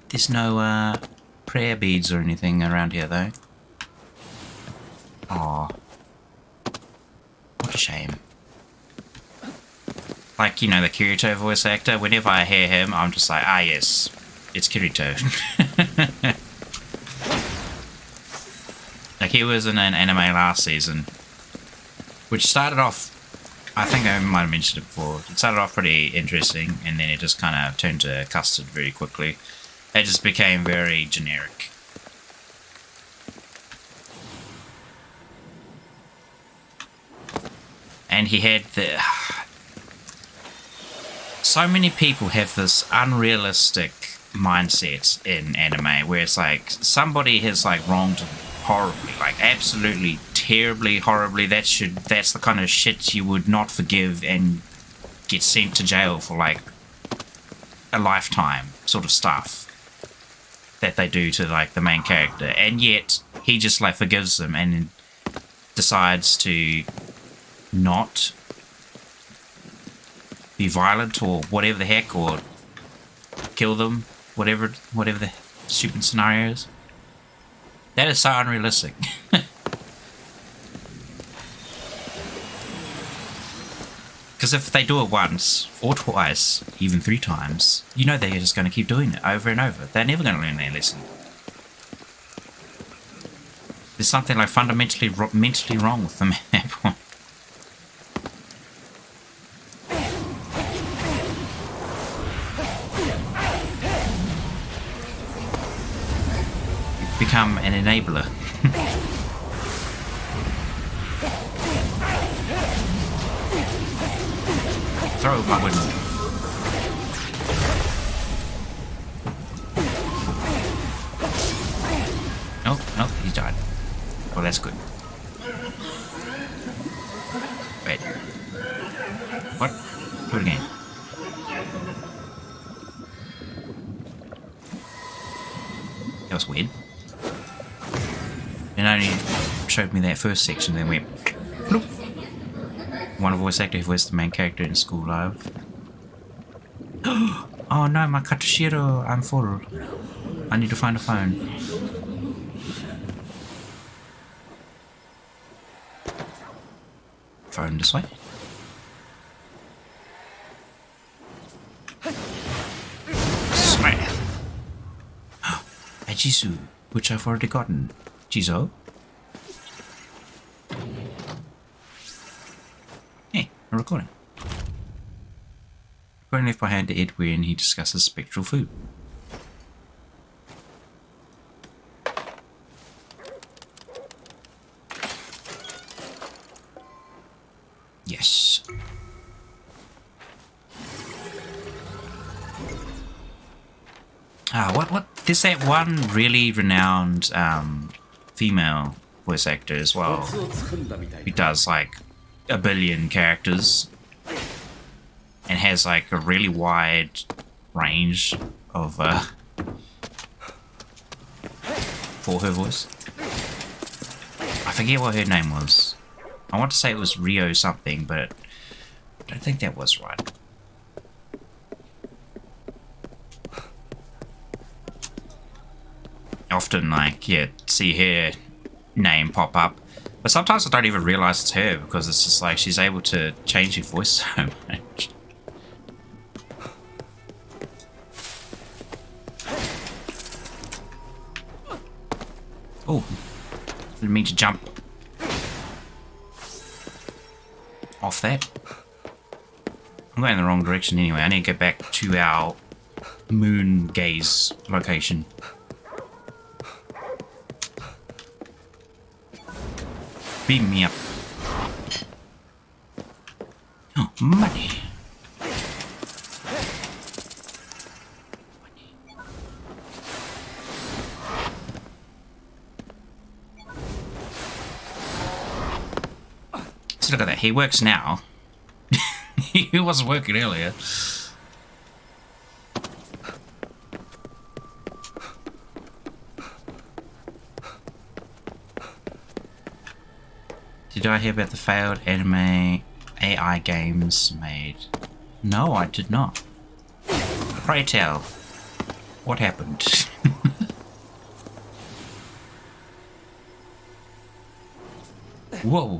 There's no prayer beads or anything around here though. Aw. What a shame. Like, you know, the Kirito voice actor, whenever I hear him, I'm just like, ah yes, it's Kirito. Like, he was in an anime last season, which started off, I think I might have mentioned it before, it started off pretty interesting, and then it just kind of turned to custard very quickly. It just became very generic. And he had the... So many people have this unrealistic mindset in anime where it's like somebody has like wronged horribly, like absolutely terribly horribly. That's the kind of shit you would not forgive and get sent to jail for like a lifetime sort of stuff that they do to like the main character, and yet he just like forgives them and decides to not be violent or whatever the heck, or kill them, whatever the stupid scenario is. That is so unrealistic. Because if they do it once or twice, even 3 times, you know they're just going to keep doing it over and over. They're never going to learn their lesson. There's something like fundamentally mentally wrong with them at that point. Become an enabler. Throw my window. Nope, he died. Well, that's good. Wait. What? Do it again. That was weird. It only showed me that first section, then went bloop. One voice actor who voiced the main character in School Live. Oh no, my Katashiro, I'm full. I need to find a phone. Phone this way. Smack. A Jisoo, which I've already gotten. Jizo? Hey, a recording. Recording left behind to Ed wherein he discusses spectral food. Yes. What? There's that one really renowned female voice actor as well, who does like 1 billion characters and has like a really wide range of for her voice. I forget what her name was. I want to say it was Rio something, but I don't think that was right. Often, like, yeah, see her name pop up, but sometimes I don't even realize it's her because it's just like she's able to change her voice so much. Oh, didn't mean to jump off that. I'm going in the wrong direction anyway. I need to get back to our moon gaze location. Beam me up. Oh, money. So look at that. He works now. He wasn't working earlier. Did I hear about the failed anime AI games made? No, I did not. Pray tell, what happened? Whoa.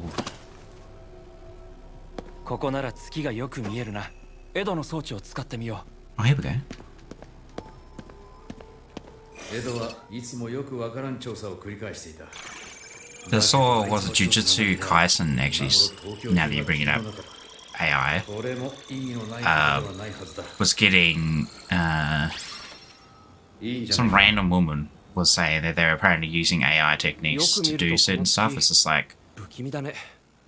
ここなら月がよく見えるな。エドの装置を使ってみよ Oh, here we go. エドはいつもよくわからん調査を繰り返していた。 The saw was a Jujutsu Kaisen, actually, now that you bring it up. AI これも意義のないことではないはずだ。 was getting, いいんじゃ some ない。 random woman was saying that they're apparently using AI techniques to do certain stuff. It's just like, う。不気味だね。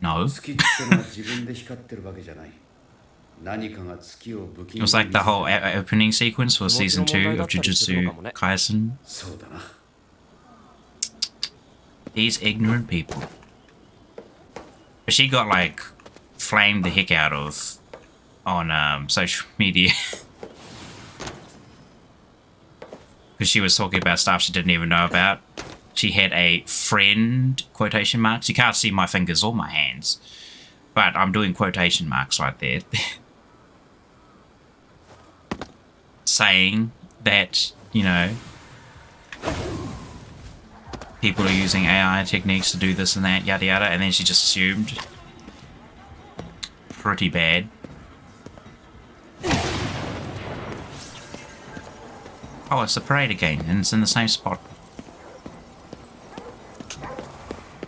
no. 月ってのは自分で光ってるわけじゃない。何かが月を不気 It 味 was like the whole opening sequence for season 2 of Jujutsu Kaisen. そうだな。 These ignorant people. But she got like flamed the heck out of on social media because she was talking about stuff she didn't even know about. She had a friend quotation marks. You can't see my fingers or my hands, but I'm doing quotation marks right there. Saying that, you know, people are using AI techniques to do this and that, yada yada, and then she just assumed. Pretty bad. Oh, it's the parade again, and it's in the same spot.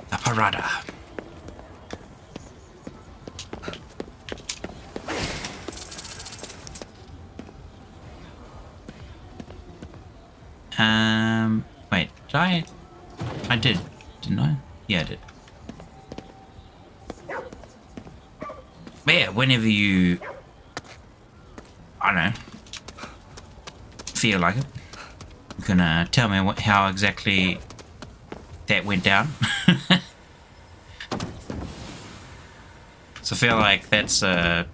The parada. Wait, did I did, didn't I? Yeah, I did. But yeah, whenever you, I don't know, feel like it, you can tell me how exactly that went down. So I feel like that's, I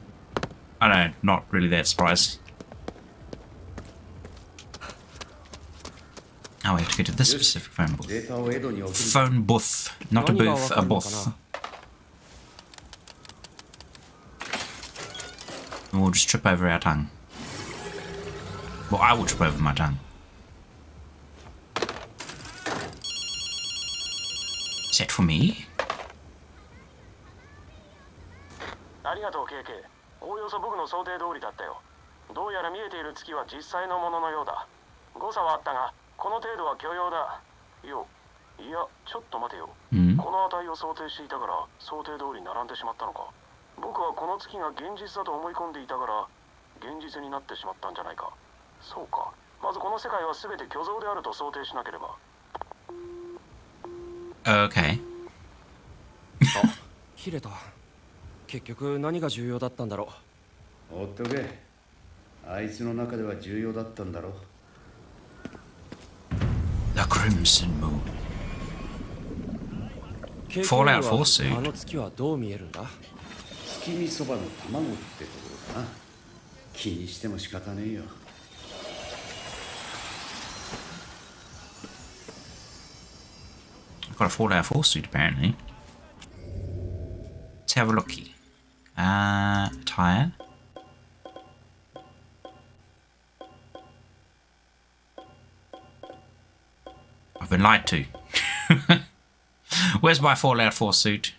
don't know, not really that surprising. Oh, we have to go to this specific phone booth. データをエドに送る。 Phone booth, not a 何が booth, わ a かるのか booth. な。 And we'll just trip over our tongue. Well, I will trip over my tongue. Is that for me? ありがとう KK。おおよそ僕の想定通りだったよ。どうやら見えている月は実際のもののようだ。誤差はあったが、この程度は許容だ。よ、いや、ちょっと待てよ。Hmm? この値を想定していたから、想定通り並んでしまったのか。僕はこの月が現実だと思い込んでいたから、現実になってしまったんじゃないか。そうか。まずこの世界は全て虚像であると想定しなければ。Okay. 切れた。結局何が重要だったんだろう。ほっとけ。あいつの中では重要だったんだろ。 The Crimson Moon. KK Fallout に 4は suit. あの月はどう見えるんだ。月見そばの卵ってことだな。気にしても仕方ねえよ。 I've got a Fallout 4 suit apparently. Let's have a looky. Attire. I've been lied to. Where's my Fallout 4 suit?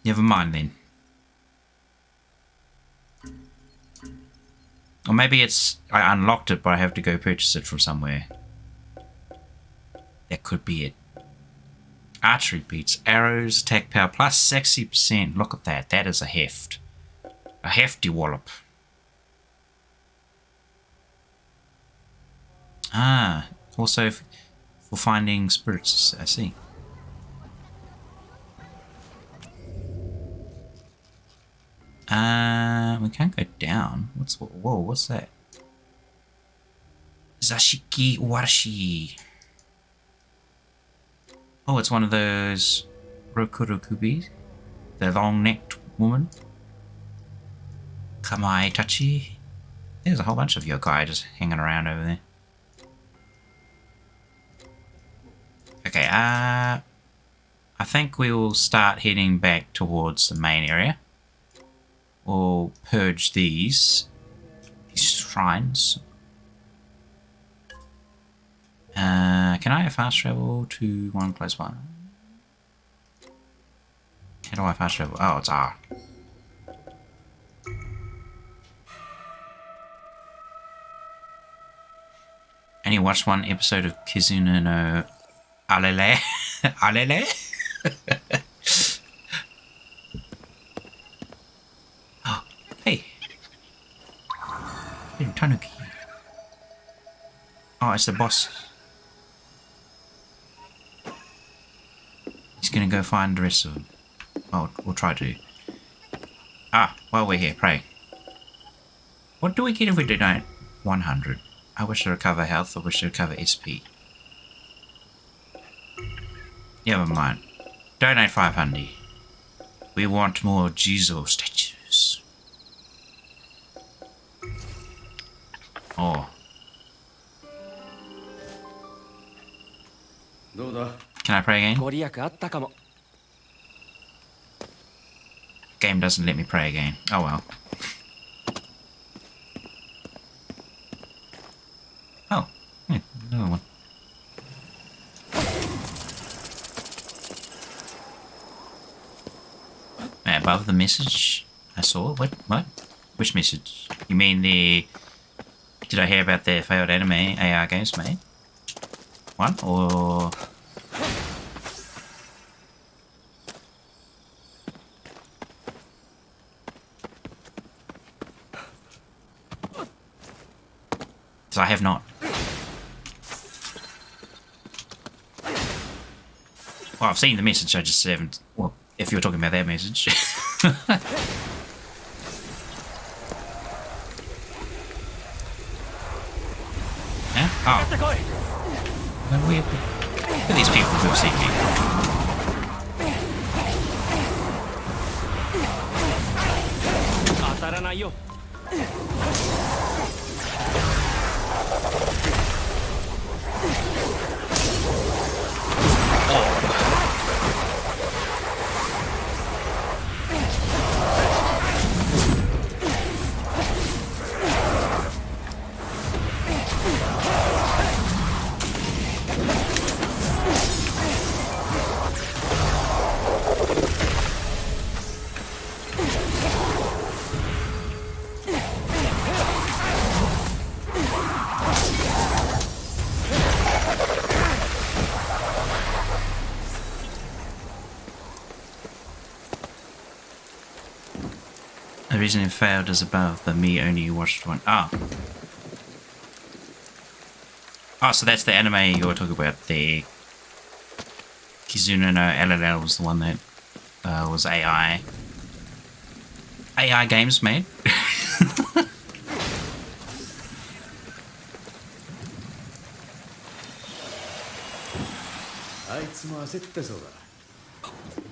Never mind then. Or maybe it's, I unlocked it but I have to go purchase it from somewhere. That could be it. Archery beats, arrows, attack power plus 60%. Look at that, that is a heft. A hefty wallop. Ah, also for finding spirits, I see. We can't go down. Whoa, what's that? Zashiki Warashi. Oh, it's one of those Rokurokubi, the long-necked woman. Kamae Tachi. There's a whole bunch of yokai just hanging around over there. Okay, I think we will start heading back towards the main area. We'll purge these shrines. Can I fast travel to one close by? How do I fast travel? Oh, it's R. Only watched one episode of Kizuna no Alele. Alele? Oh, hey. Hey, Tanuki. Oh, it's the boss. He's gonna go find the rest of them. Oh, we'll try to. Ah, while we're here, pray. What do we get if we donate 100? I wish to recover health, I wish to recover SP. Never mind. Donate 500. We want more Jizo statues. Oh. Can I pray again? ご利益あったかも。 Game doesn't let me pray again. Oh well. Oh, yeah, another one. Above the message I saw? What? Which message? You mean the... Did I hear about the failed anime AR games made? One? Or... I have not. Well, I've seen the message, I just haven't... Well, if you're talking about that message. Yeah? Oh. Where are these people who have seen me? The reason it failed is above, but me only watched one. Ah. Oh, so that's the anime you were talking about. The Kizuna no LLL was the one that was AI. AI games made.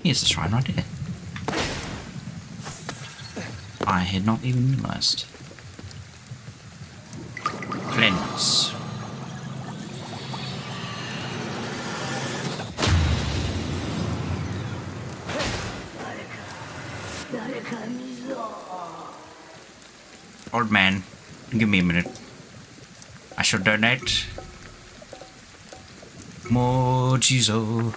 Here's the shrine right there. I had not even realized. Cleanse. Old man, give me a minute. I shall donate more Jizo.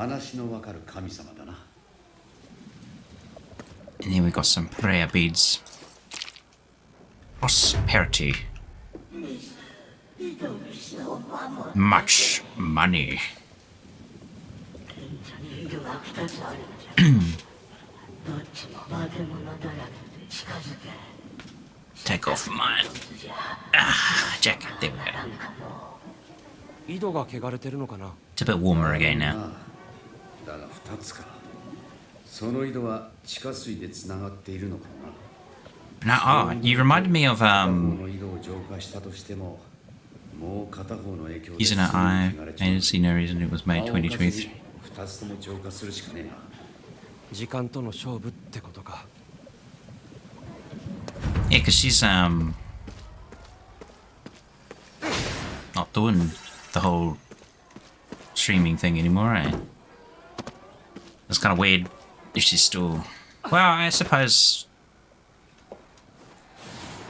And then we got some prayer beads. Prosperity. Much money. Take off mine. Ah, jacket. There we go. 井戸が汚れてるのかな。 It's a bit warmer again now. だが2つか。その井戸は地下水でつながっているのかな。 Now, you reminded me of この井戸を浄化したとしてももう片方の影響で Using an eye, I see no reason it was made 2023. 2つとも浄化するしかねえな。時間との勝負ってことか。 Yeah, because she's not doing the whole streaming thing anymore, eh? It's kind of weird if she's still. Well, I suppose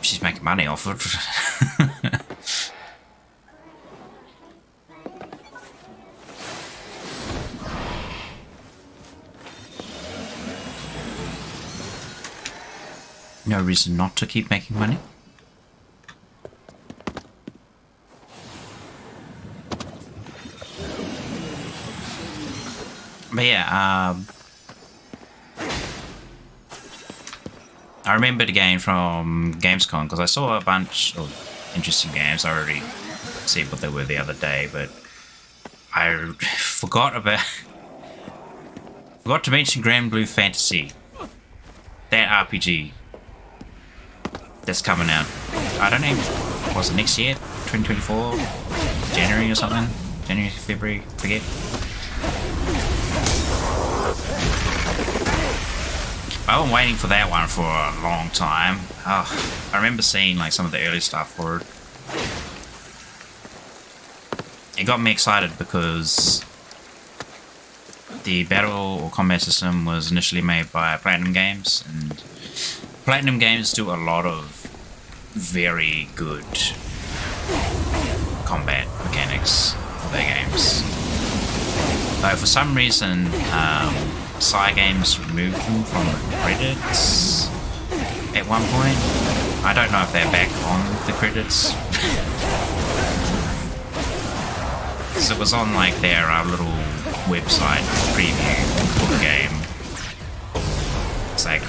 she's making money off it. No reason not to keep making money. But yeah, I remembered again from Gamescom because I saw a bunch of interesting games. I already see what they were the other day, but I forgot to mention Grand Blue Fantasy, that RPG that's coming out. I don't know, was it next year, 2024, January or something, January, February, forget. I've been waiting for that one for a long time. Oh, I remember seeing like some of the early stuff for it. It got me excited because the battle or combat system was initially made by Platinum Games, and Platinum Games do a lot of very good combat mechanics for their games. Though for some reason, Cygames removed them from the credits at one point. I don't know if they're back on the credits. Because it was on like their little website preview for the game. It's like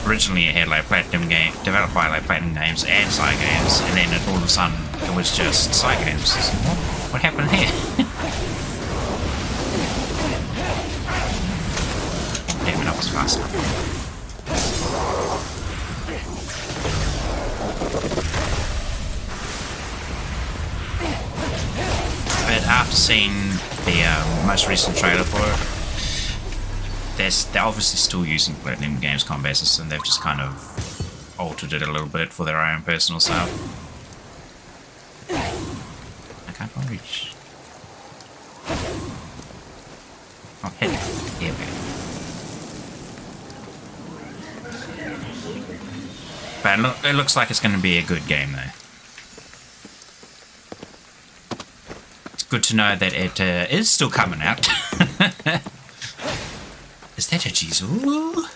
originally it had like Platinum Game developed by like Platinum Games and Cygames, and then all of a sudden it was just Cygames. What happened here? Damn it, I was fast enough. But after seeing the most recent trailer for it, they're obviously still using Platinum Games combat system. They've just kind of altered it a little bit for their own personal stuff. I can't quite reach. Oh, hit. Here we go. But it looks like it's going to be a good game, though. It's good to know that it is still coming out. Is that a Jizu?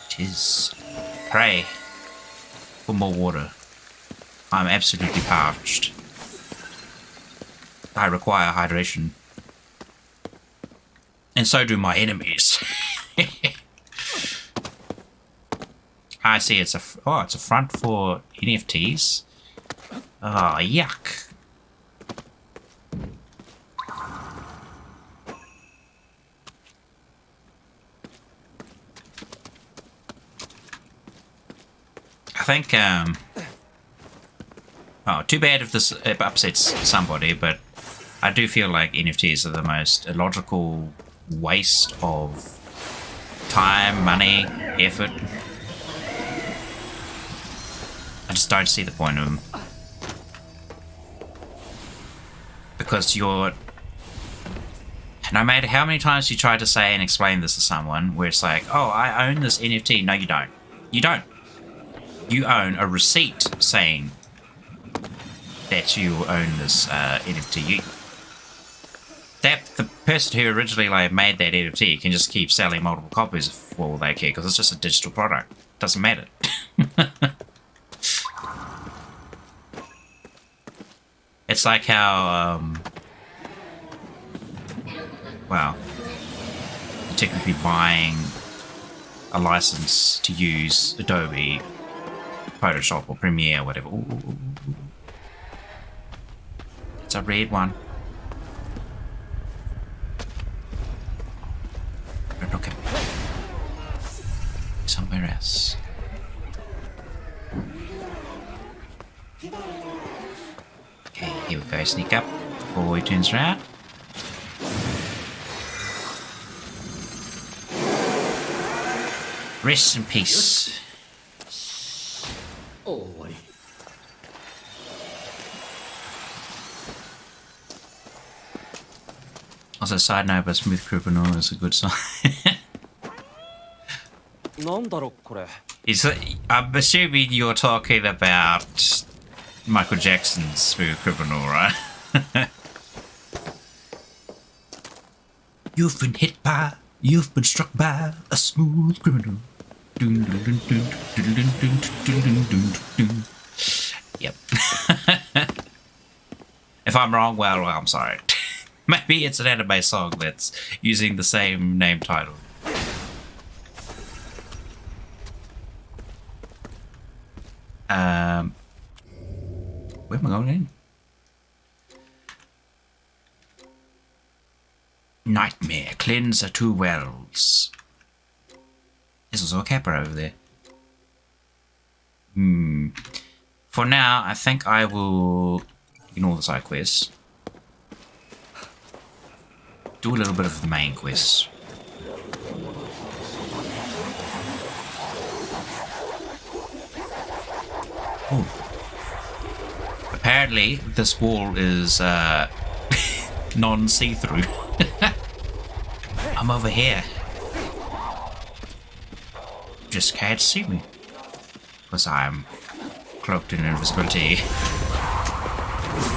It is. Pray for more water. I'm absolutely parched. I require hydration. And so do my enemies. I see it's a front for NFTs. Oh, yuck. I think, oh, too bad if this upsets somebody, but I do feel like NFTs are the most illogical waste of time, money, effort. I just don't see the point of them. Because you're... No matter how many times you try to say and explain this to someone, where it's like, oh, I own this NFT. No, you don't. You don't. You own a receipt saying that you own this NFT. The person who originally like made that NFT can just keep selling multiple copies for all they care, because it's just a digital product. Doesn't matter. It's like how, well, you're technically buying a license to use Adobe Photoshop or Premiere or whatever. Ooh. It's a red one. Don't look at me. Somewhere else. Go sneak up before he turns around. Rest in peace. Oh, wait. Also, side note, but smooth criminal is a good song. なんだろこれ I'm assuming you're talking about Michael Jackson's Smooth Criminal, right? You've been hit by, you've been struck by a smooth criminal. Dun, dun, dun, dun, dun, dun, dun, dun, dun, dun, dun. Yep. If I'm wrong, well, I'm sorry. Maybe it's an anime song that's using the same name title. Where am I going in? Nightmare, cleanser 2 wells. There's also a Kappa over there. For now, I think I will ignore the side quests. Do a little bit of the main quest. Oh. Apparently, this wall is non-see-through. I'm over here. Just can't see me. Because I'm cloaked in invisibility.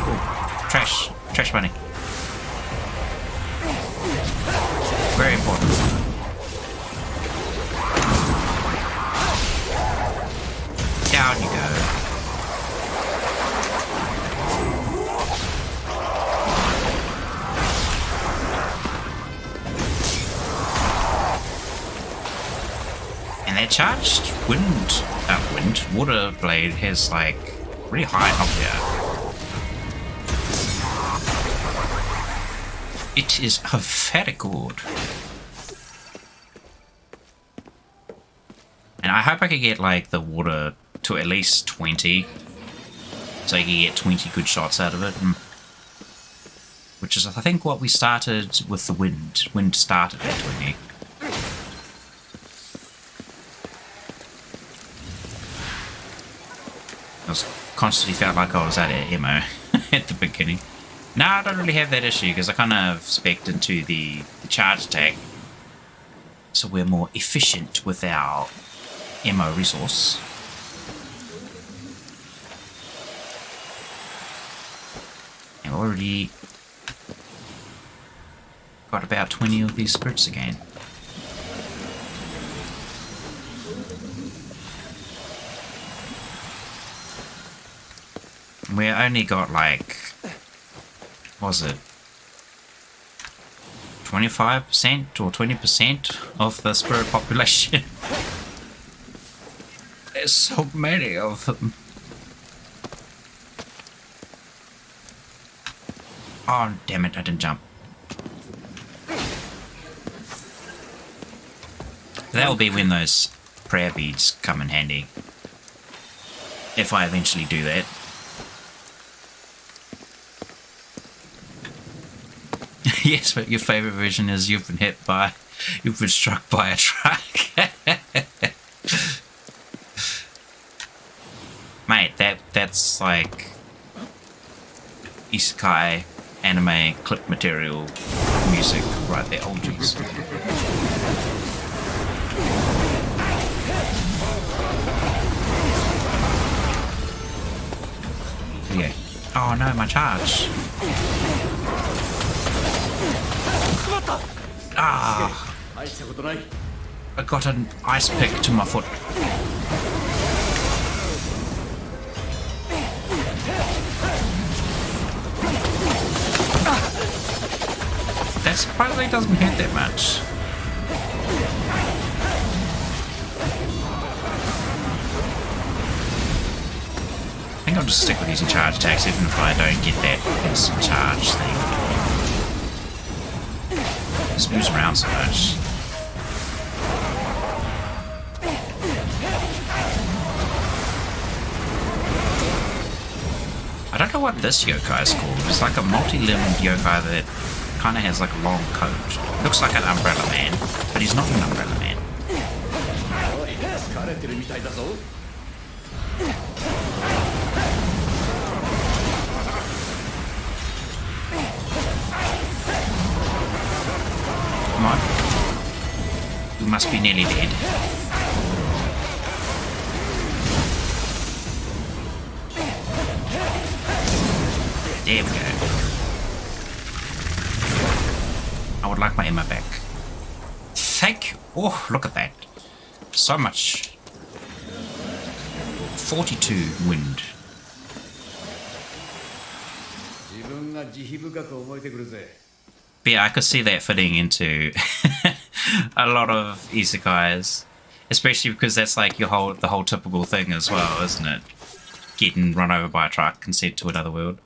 Oh, trash. Trash money. Very important. Down you go. And that charged water blade has like really high up here. It is a very good. And I hope I can get like the water to at least 20. So you can get 20 good shots out of it. Which is I think what we started with the wind. Wind started at 20. I was constantly felt like I was out of ammo at the beginning. Now I don't really have that issue because I kind of spec'd into the charge attack. So we're more efficient with our ammo resource. And we've already got about 20 of these spirits again. We only got like, what was it, 25% or 20% of the spirit population. There's so many of them. Oh, damn it, I didn't jump. That will be when those prayer beads come in handy. If I eventually do that. Yes, but your favourite version is you've been struck by a truck. Mate, that's like isekai anime clip material music right there. Oh jeez. Yeah. Oh no, my charge. Ah! I got an ice pick to my foot. That surprisingly doesn't hurt that much. I think I'll just stick with using charge attacks even if I don't get that instant charge thing. Just moves around so much. I don't wonder what this yokai is called. It's like a multi-limbed yokai that kind of has like a long coat. Looks like an umbrella man, but he's not an umbrella man. おい疲れてるみたいだぞ Come on. You must be nearly dead. There we go. I would like my Emma back. Thank you. Oh, look at that. So much. 42 wind. 自分が慈悲深く思えてくるぜ But yeah, I could see that fitting into a lot of isekais. Especially because that's like the whole typical thing as well, isn't it? Getting run over by a truck and sent to another world.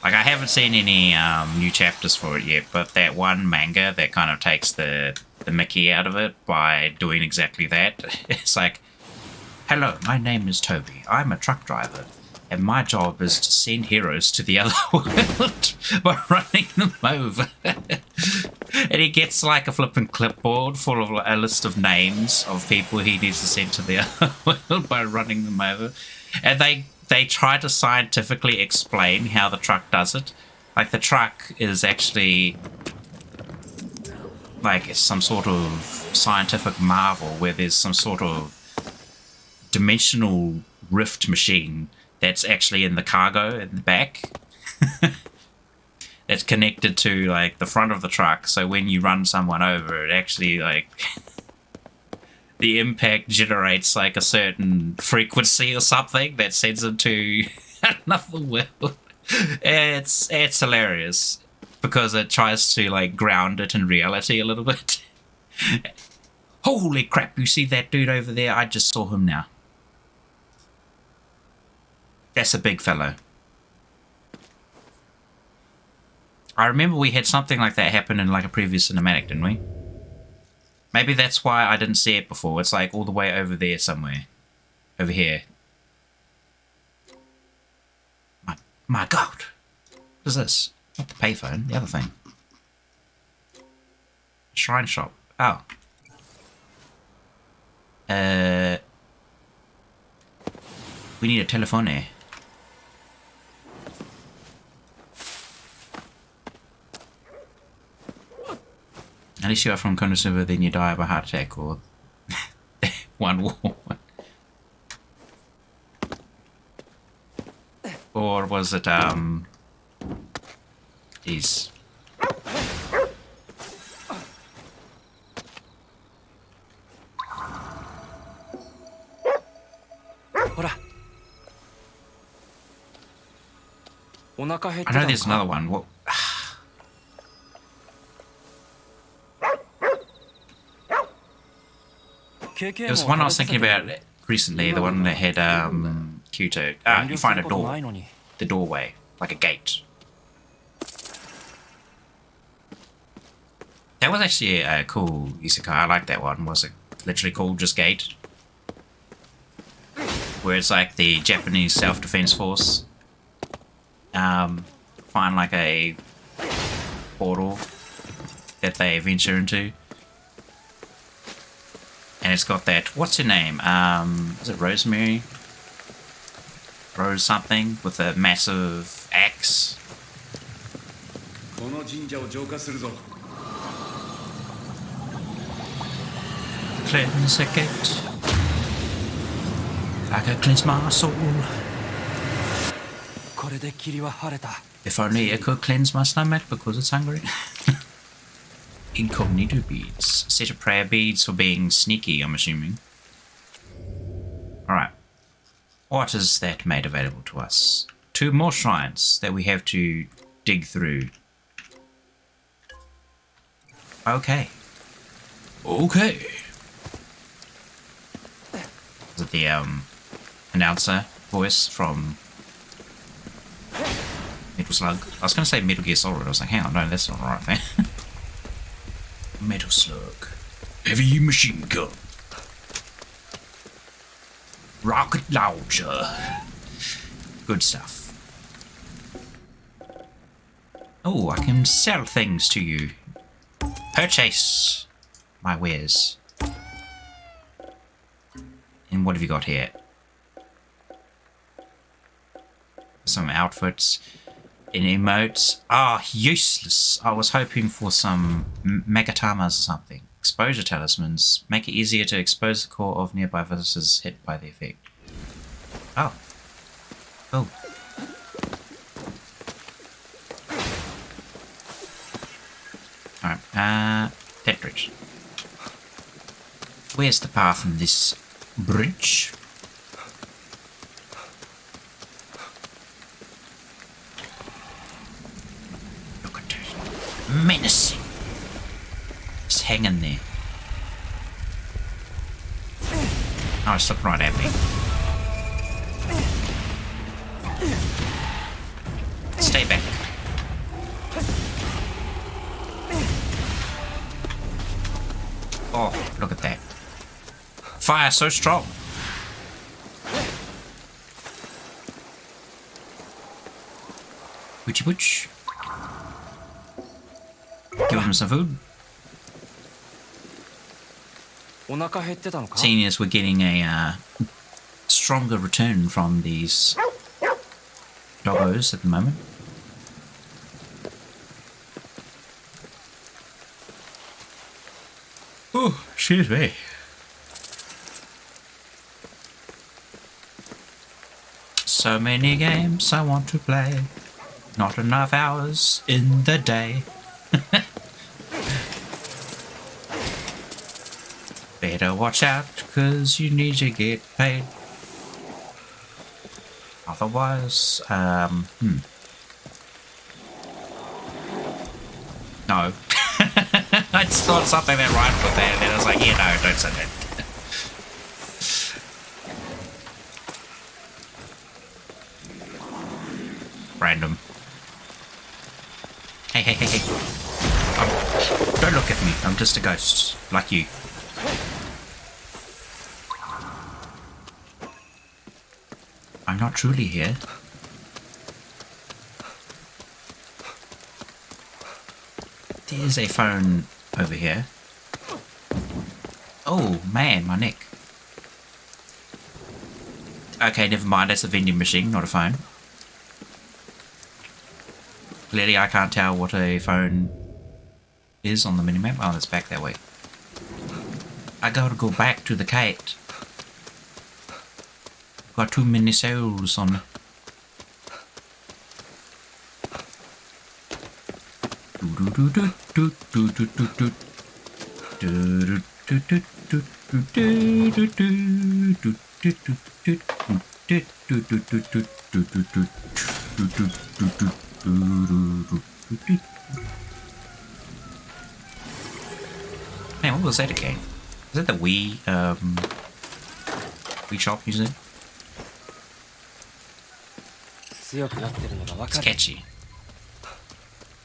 Like, I haven't seen any new chapters for it yet, but that one manga that kind of takes the mickey out of it by doing exactly that. It's like, hello, my name is Toby. I'm a truck driver, and my job is to send heroes to the other world by running them over. And he gets like a flipping clipboard full of a list of names of people he needs to send to the other world by running them over. And they try to scientifically explain how the truck does it. Like, the truck is actually like some sort of scientific marvel where there's some sort of dimensional rift machine that's actually in the cargo in the back. It's connected to like the front of the truck, so when you run someone over, it actually like the impact generates like a certain frequency or something that sends them to another world. It's hilarious because it tries to like ground it in reality a little bit. Holy crap, you see that dude over there? I just saw him now. That's a big fellow. I remember we had something like that happen in like a previous cinematic, didn't we? Maybe that's why I didn't see it before. It's like all the way over there somewhere. Over here. My god. What is this? Not the payphone, the other thing. Shrine shop. Oh. We need a telephone here. Unless you are from Konosuba, then you die of a heart attack or one war. Or was it, Jeez. I know there's another one. What? There was one I was thinking about recently, the one that had Kyoto. You find a door. The doorway. Like a gate. That was actually a cool isekai. I like that one. Was it literally called just Gate? Where it's like the Japanese self-defense force. Find like a portal that they venture into. And it's got that, what's her name? Is it Rosemary? Rose something with a massive axe. Cleanse the gate. I can cleanse my soul. If only I could cleanse my stomach because it's hungry. Incognito beads. A set of prayer beads for being sneaky, I'm assuming. Alright. What is that made available to us? 2 more shrines that we have to dig through. Okay. Okay. Is it the announcer voice from Metal Slug? I was going to say Metal Gear Solid. I was like, hang on, no, that's not the right thing. Metal Slug. Heavy machine gun. Rocket launcher. Good stuff. Oh, I can sell things to you. Purchase my wares. And what have you got here? Some outfits and emotes. Ah, useless. I was hoping for some megatamas or something. Exposure talismans. Make it easier to expose the core of nearby visitors hit by the effect. Oh. Oh. Alright, that bridge. Where's the path on this bridge? Look at that. Menacing. Just hanging there. Oh, it's looking right at me. Stay back. Oh, look at that. Fire so strong. Witchy witch. Give him some food. お腹減ってたのか Seeing as we're getting a stronger return from these doggos at the moment. Oh, excuse me. So many games I want to play. Not enough hours in the day. Better watch out, cause you need to get paid. Otherwise, No. I just thought something that rhymed with that, and then I was like, yeah, no, don't say that. Random. Hey, hey, hey, hey. Don't look at me. I'm just a ghost, like you. I'm not truly here. There's a phone over here. Oh, man, my neck. Okay, never mind. That's a vending machine, not a phone. Clearly, I can't tell what a phone is on the minimap. Oh, it's back that way. I gotta go back to the cat. Got too many souls on me. Man, what was that again? Is that the Wii shop music? It's catchy.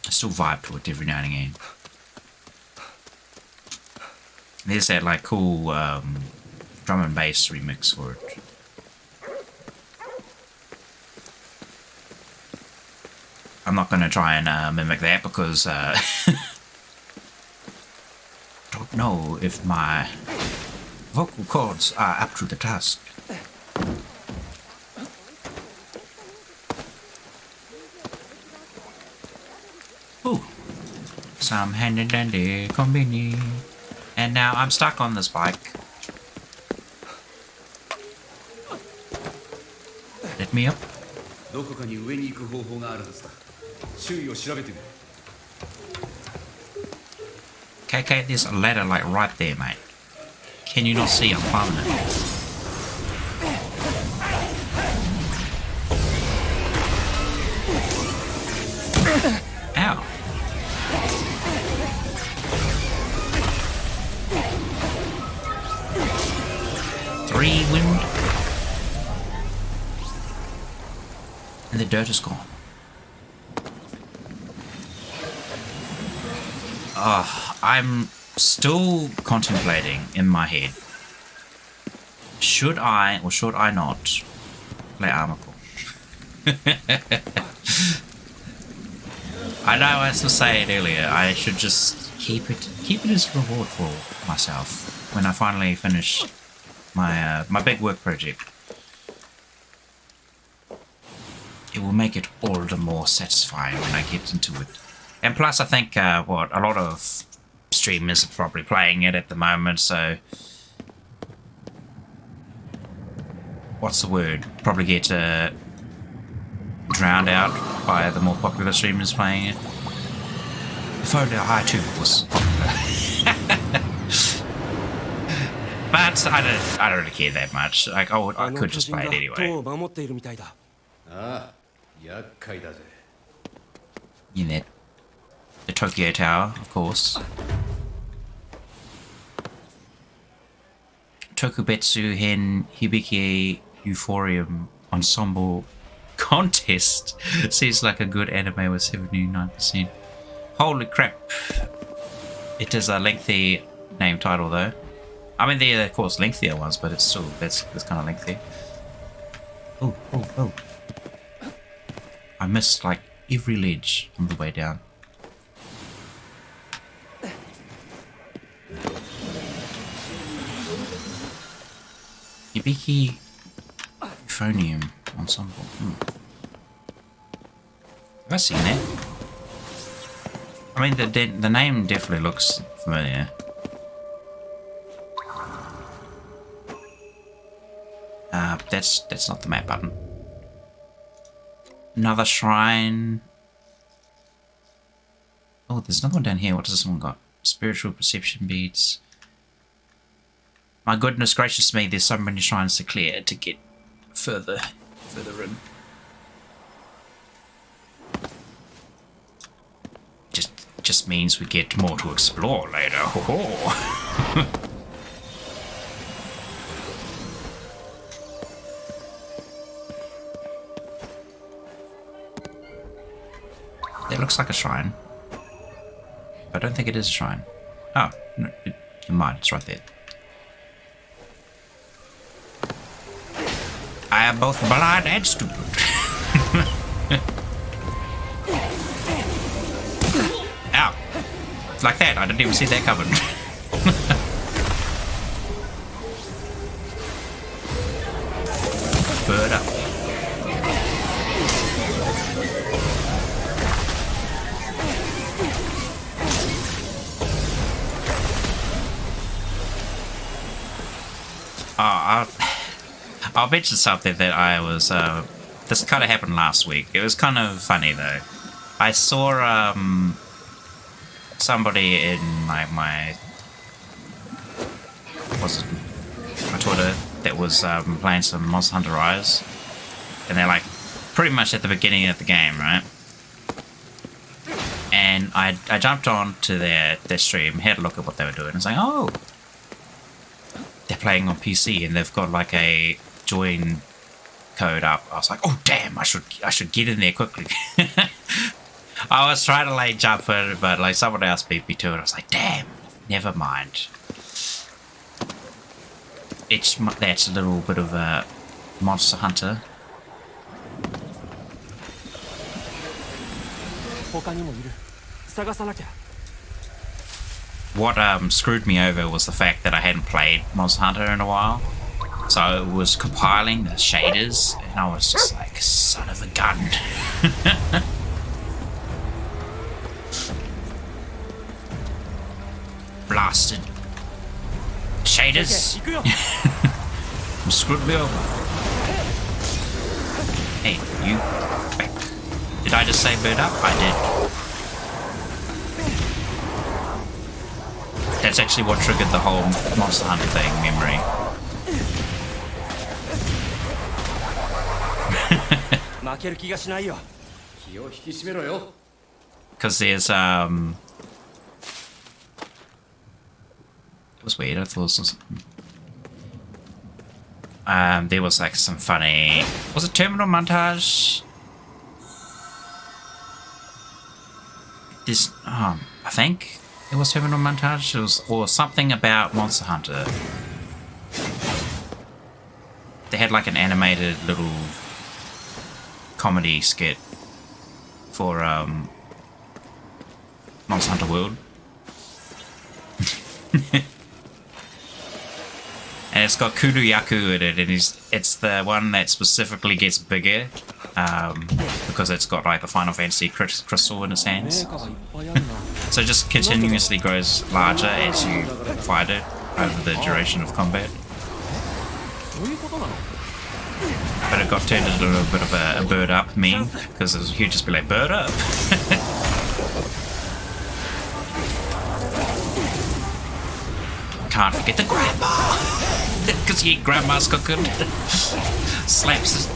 I still vibe to it every now and again. There's that like cool drum and bass remix for it. I'm not going to try and mimic that because don't know if my vocal cords are up to the task. Ooh, some handy dandy combini. And now I'm stuck on this bike. Let me up. どこかに上に行く方法があるはずだ。周囲を調べてみる。KK, there's a ladder like right there, mate. Can you not see I'm climbing it? Ow. Three wind. And the dirt is gone. I'm still contemplating in my head Should I or should I not play Armor Core? I know, as I was saying earlier, I should just keep it as a reward for myself when I finally finish my my big work project. It will make it all the more satisfying when I get into it. And plus, I think what a lot of streamers are probably playing it at the moment, so what's the word? Probably get drowned out by the more popular streamers playing it. If only I too was popular. But I don't really care that much. Like, oh, I could just play it anyway. 守っているみたいだ。ああ、厄介だぜ。 In that, the Tokyo Tower, of course. Tokubetsu Hen Hibiki Euphorium Ensemble Contest seems like a good anime with 79%. Holy crap. It is a lengthy name title though. I mean, there are of course lengthier ones, but it's still, that's kind of lengthy. Oh. I missed like every ledge on the way down. Hibiki Euphonium Ensemble. Have I seen that? I mean, the name definitely looks familiar. That's not the map button. Another shrine. Oh, there's another one down here. What does this one got? Spiritual perception beads. My goodness gracious me, there's so many shrines to clear to get further in. Just means we get more to explore later. Ho-ho. That looks like a shrine. I don't think it is a shrine. Oh, no, it might. It's right there. I am both blind and stupid. Ow. Like that. I didn't even see that coming. Bird up. I'll mention something that I was, this kind of happened last week. It was kind of funny though. I saw, somebody in my Twitter that was, playing some Monster Hunter Rise. And they're like, pretty much at the beginning of the game, right? And I jumped on to their stream, had a look at what they were doing, and was like, oh, they're playing on PC and they've got like a join code up. I was like, oh damn, I should get in there quickly. I was trying to like jump in, but like someone else beat me to it. I was like, damn, never mind. That's a little bit of a Monster Hunter. 他にもいる。探さなきゃ。 What screwed me over was the fact that I hadn't played Monster Hunter in a while. So I was compiling the shaders, and I was just like, son of a gun. Blasted shaders. You screwed me over. Hey, you back. Did I just say bird up? I did. That's actually what triggered the whole Monster Hunter thing memory. Because there's it was weird. I thought it was there was like some funny, was it terminal montage? This I think it was terminal montage. It was or something about Monster Hunter. they had like an animated little comedy skit for Monster Hunter World. And it's got Kuruyaku in it, and it's the one that specifically gets bigger because it's got like the Final Fantasy crystal in its hands. So it just continuously grows larger as you fight it over the duration of combat. But it got turned into a little bit of a bird up meme, because he'd just be like, bird up! Can't forget the grandma! Because you eat grandma's cooking. Slaps his...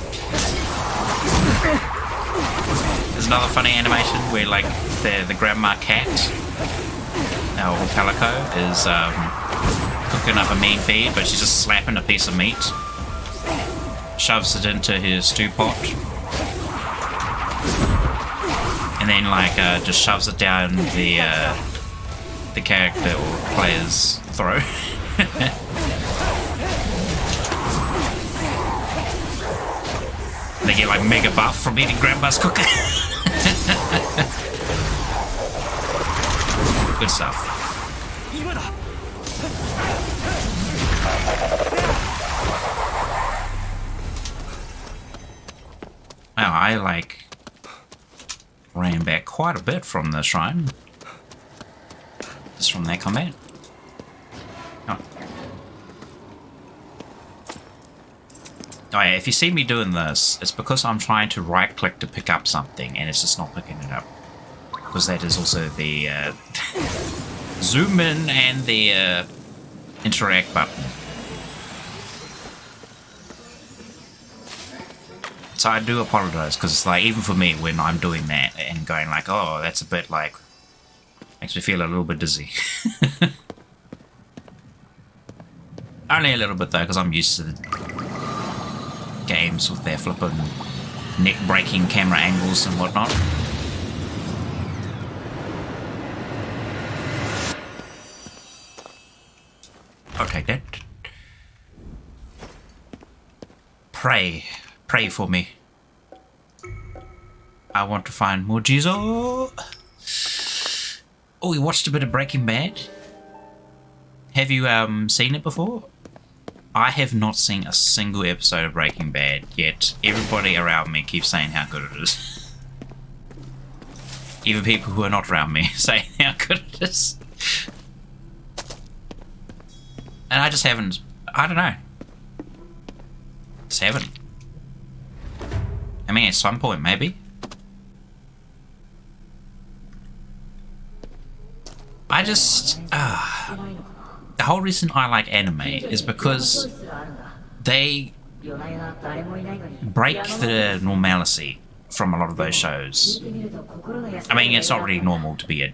There's another funny animation where like the grandma cat, or Calico, is cooking up a mean feed, but she's just slapping a piece of meat, shoves it into his stew pot, and then like just shoves it down the character or player's throat. They get like mega buff from eating grandma's cooking. Good stuff. Wow, I like ran back quite a bit from the shrine. Just from that combat. Oh yeah, if you see me doing this, it's because I'm trying to right click to pick up something and it's just not picking it up. Because that is also the zoom in and the interact button. So I do apologize, because it's like, even for me, when I'm doing that and going like, oh, that's a bit like, makes me feel a little bit dizzy. Only a little bit though, because I'm used to the games with their flipping neck-breaking camera angles and whatnot. Okay, that. Pray for me. I want to find more Jizo. Oh, we watched a bit of Breaking Bad. Have you seen it before? I have not seen a single episode of Breaking Bad, yet everybody around me keeps saying how good it is. Even people who are not around me say how good it is. And I just haven't, I don't know. Just haven't. I mean, at some point, maybe. I just, the whole reason I like anime is because they break the normalcy from a lot of those shows. I mean, it's not really normal to be a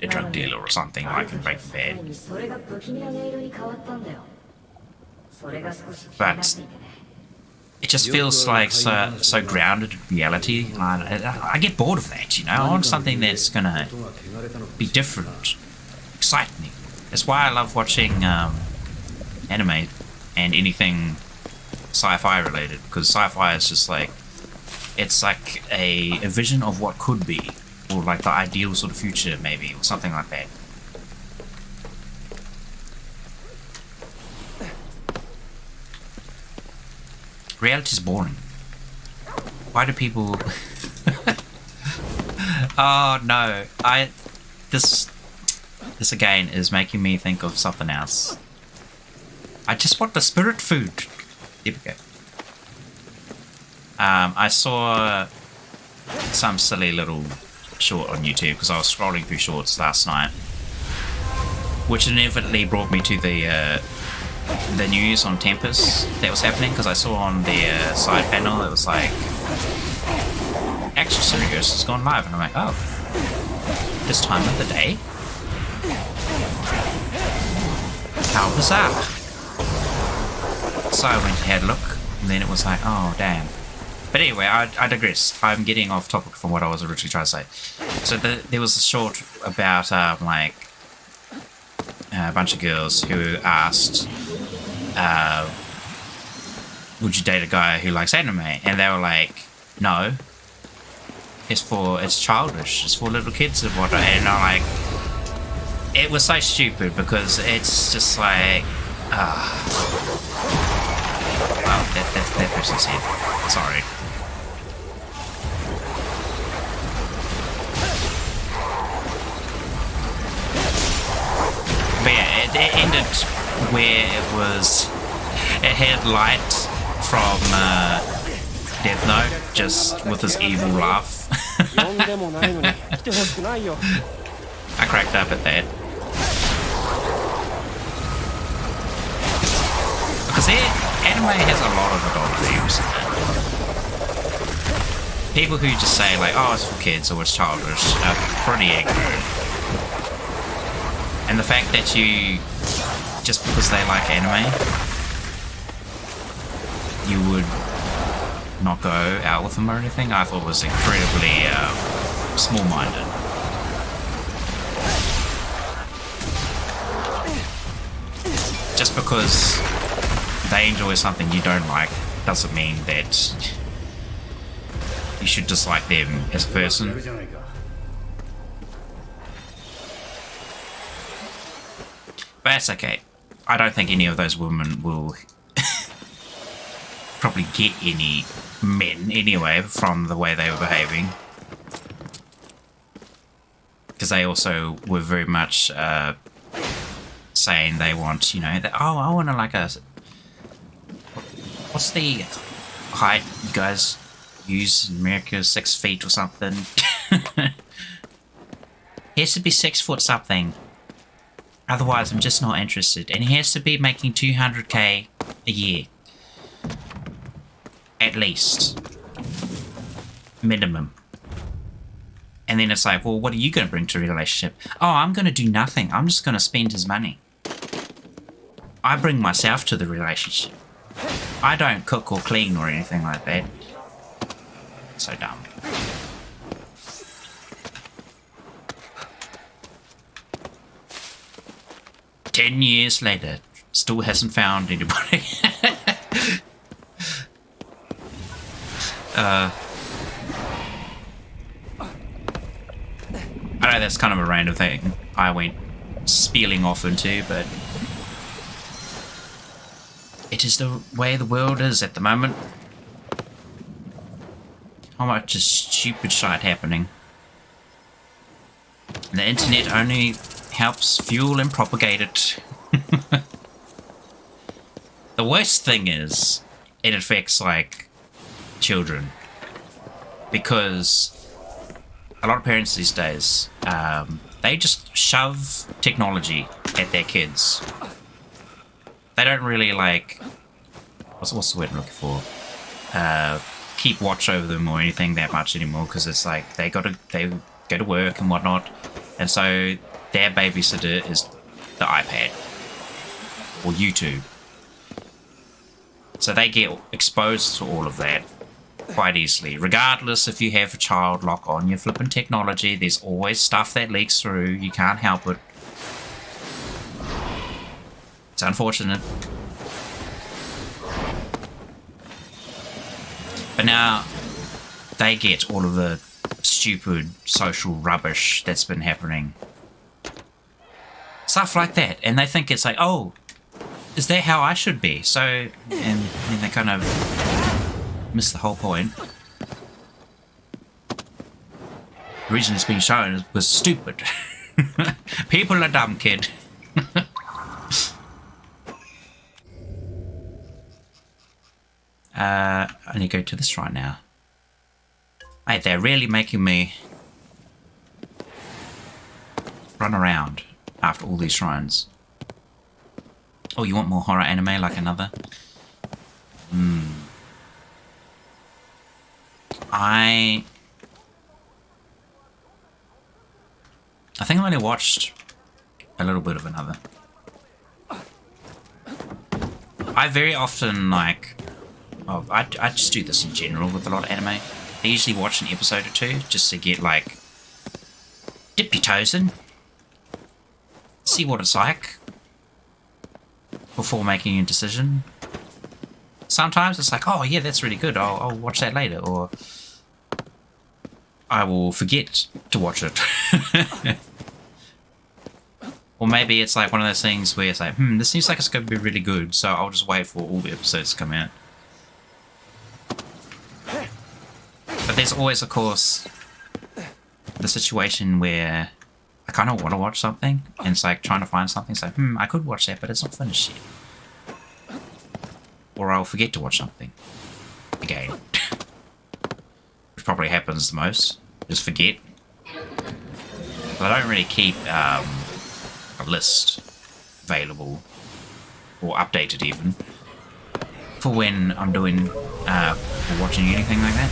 drug dealer or something like in Breaking Bad. But it just feels like so grounded in reality. I get bored of that, you know? I want something that's gonna be different, excite me. That's why I love watching anime and anything sci-fi related, because sci-fi is just like, it's like a vision of what could be, or like the ideal sort of future maybe, or something like that. Reality's boring. Why do people... Oh no, This again is making me think of something else. I just want the spirit food. There we go. I saw some silly little short on YouTube because I was scrolling through shorts last night, which inevitably brought me to the news on Tempest that was happening, because I saw on the side panel it was like, Action Serious has gone live, and I'm like, oh, this time of the day? How bizarre. So I went and had a look, and then it was like, oh damn. But anyway, I digress. I'm getting off topic from what I was originally trying to say. So there was a short about like a bunch of girls who asked would you date a guy who likes anime? And they were like, no. It's childish. It's for little kids and whatnot. And I'm like, it was so stupid because it's just like, well, that person's head. Sorry. But yeah, it ended where it had Light from Death Note, just with his evil laugh. I cracked up at that. Because anime has a lot of adult themes. People who just say like, oh, it's for kids or it's childish are pretty ignorant. And the fact that you, just because they like anime, you would not go out with them or anything, I thought was incredibly small-minded. Just because they enjoy something you don't like doesn't mean that you should dislike them as a person. But that's okay. I don't think any of those women will probably get any men anyway from the way they were behaving. Because they also were very much saying they want, you know, that, oh, I want to like a... What's the height you guys use in America? 6 feet or something? He has to be 6 foot something. Otherwise, I'm just not interested. And he has to be making 200k a year. At least. Minimum. And then it's like, well, what are you going to bring to a relationship? Oh, I'm going to do nothing. I'm just going to spend his money. I bring myself to the relationship. I don't cook or clean or anything like that. So dumb. "10 years later, still hasn't found anybody." I know that's kind of a random thing I went spieling off into, but it is the way the world is at the moment. How much is stupid shit happening? And the internet only helps fuel and propagate it. The worst thing is, it affects, like, children. Because a lot of parents these days, they just shove technology at their kids. They don't really, like, what's the word I'm looking for? Keep watch over them or anything that much anymore, because it's like they go to work and whatnot, and so their babysitter is the iPad or YouTube. So they get exposed to all of that quite easily. Regardless if you have a child lock on your flipping technology, there's always stuff that leaks through. You can't help it. It's unfortunate. But now they get all of the stupid social rubbish that's been happening. Stuff like that. And they think it's like, oh, is that how I should be? So, and then they kind of miss the whole point. The reason it's been shown was stupid. People are dumb, kid. I need to go to this right now. Hey, they're really making me run around after all these shrines. Oh, you want more horror anime like another? I think I only watched a little bit of another. I very often, like... Oh, I just do this in general with a lot of anime. I usually watch an episode or two just to get, like, dip your toes in, see what it's like before making a decision. sometimes it's like, oh yeah, that's really good, I'll watch that later, or I will forget to watch it. Or maybe it's like one of those things where it's like, this seems like it's going to be really good, so I'll just wait for all the episodes to come out. But there's always, of course, the situation where I kind of want to watch something, and it's like trying to find something. It's like, I could watch that, but it's not finished yet. Or I'll forget to watch something again. Which probably happens the most. Just forget. But I don't really keep a list available, or updated even, for when I'm doing or watching anything like that.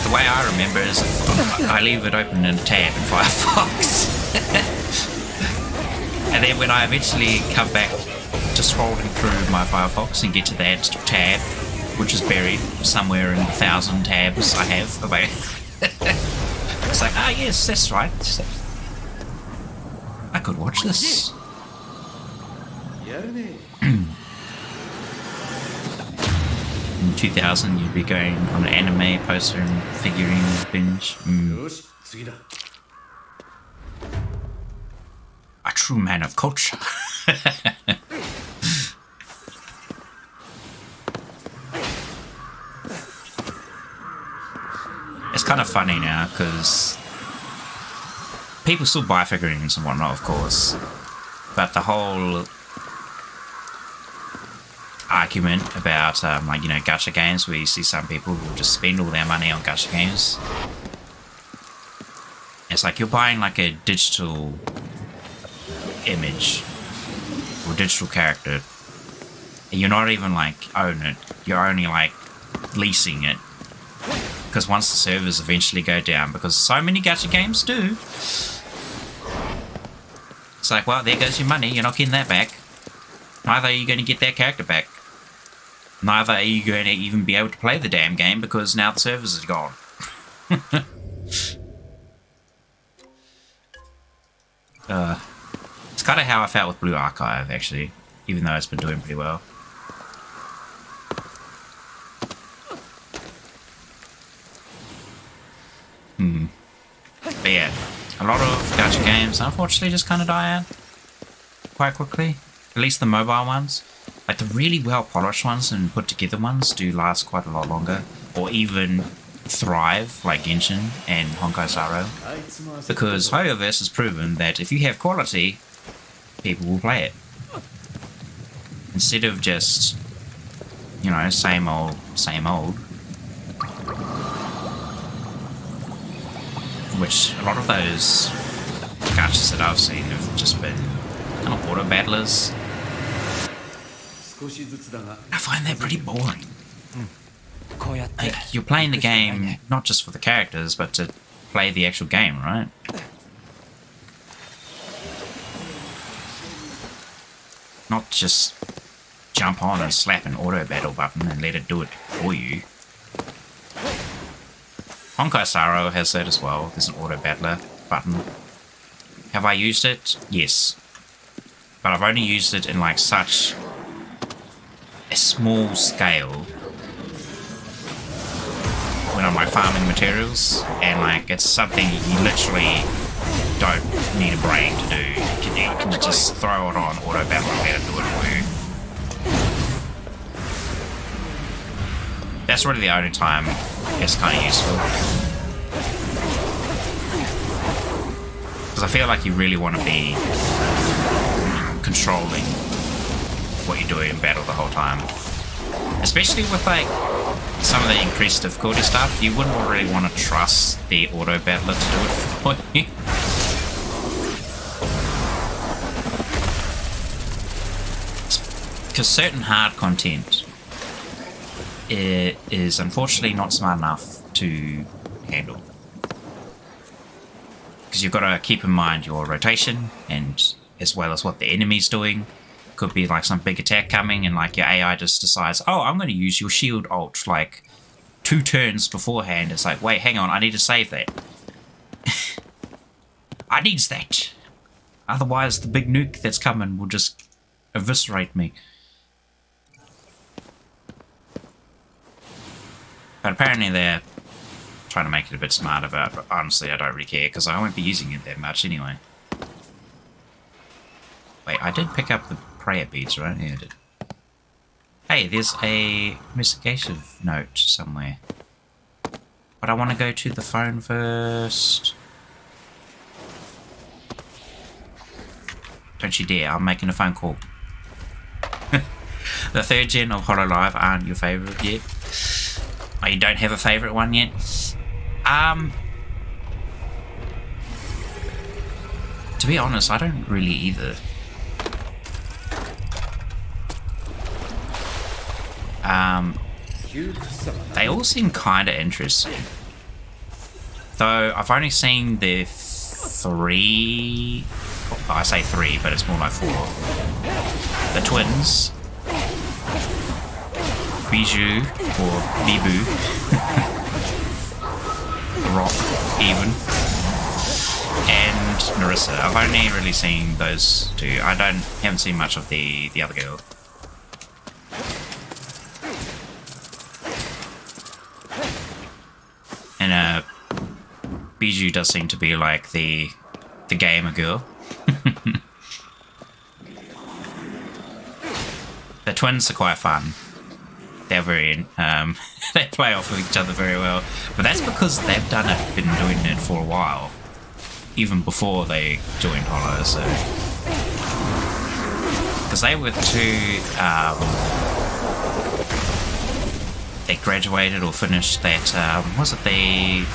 The way I remember is I leave it open in a tab in Firefox. And then when I eventually come back to scrolling through my Firefox and get to that tab, which is buried somewhere in 1,000 tabs I have available, it's like, yes, that's right. I could watch this. In 2000, you'd be going on an anime poster and figurine binge. A true man of culture. It's kind of funny now because people still buy figurines and whatnot, of course, but the whole argument about gacha games, where you see some people who just spend all their money on gacha games, it's like you're buying like a digital image or digital character, and you're not even like own it, you're only like leasing it, because once the servers eventually go down, because so many gacha games do, it's like, well, there goes your money, you're not getting that back. Neither are you going to get that character back. Neither are you going to even be able to play the damn game, because now the servers are gone. It's kind of how I felt with Blue Archive, actually, even though it's been doing pretty well. But yeah, a lot of gacha games unfortunately just kind of die out quite quickly. At least the mobile ones. Like the really well polished ones and put together ones do last quite a lot longer, or even thrive, like Genshin and Honkai Star Rail, because Hoyoverse has proven that if you have quality, people will play it. Instead of just, same old, same old. Which a lot of those gachas that I've seen have just been kind of auto battlers. I find that pretty boring. Like, you're playing the game not just for the characters, but to play the actual game, right? Not just jump on and slap an auto battle button and let it do it for you. Honkai Star Rail has that as well. There's an auto battler button. Have I used it? Yes. But I've only used it in like such a small scale when I'm like farming materials, and like it's something you literally don't need a brain to do. You can just throw it on auto battle and let it do it for you. That's really the only time it's kind of useful. Because I feel like you really want to be controlling what you're doing in battle the whole time. Especially with like some of the increased difficulty stuff, you wouldn't really want to trust the auto battler to do it for you. Because certain hard content is unfortunately not smart enough to handle. Because you've got to keep in mind your rotation, and as well as what the enemy's doing. Could be like some big attack coming, and like your AI just decides, oh, I'm going to use your shield ult like 2 turns beforehand. It's like, wait, hang on, I need to save that. I needs that. Otherwise, the big nuke that's coming will just eviscerate me. But apparently they're trying to make it a bit smarter, but honestly I don't really care because I won't be using it that much anyway. Wait, I did pick up the prayer beads, right? Yeah, I did. Hey, there's a investigative note somewhere. But I want to go to the phone first. Don't you dare, I'm making a phone call. The 3rd gen of HoloLive aren't your favourite yet. Oh, you don't have a favourite one yet? To be honest, I don't really either. They all seem kinda interesting. Though I've only seen the 3... Oh, I say 3, but it's more like 4. The twins. Bijou, or Bibu. Rock, even. And Narissa. I've only really seen those two. I haven't seen much of the other girl. And Bijou does seem to be like the gamer girl. The twins are quite fun. They're very they play off of each other very well, but that's because they've been doing it for a while, even before they joined Holo. So, because they were two, they graduated or finished that was it the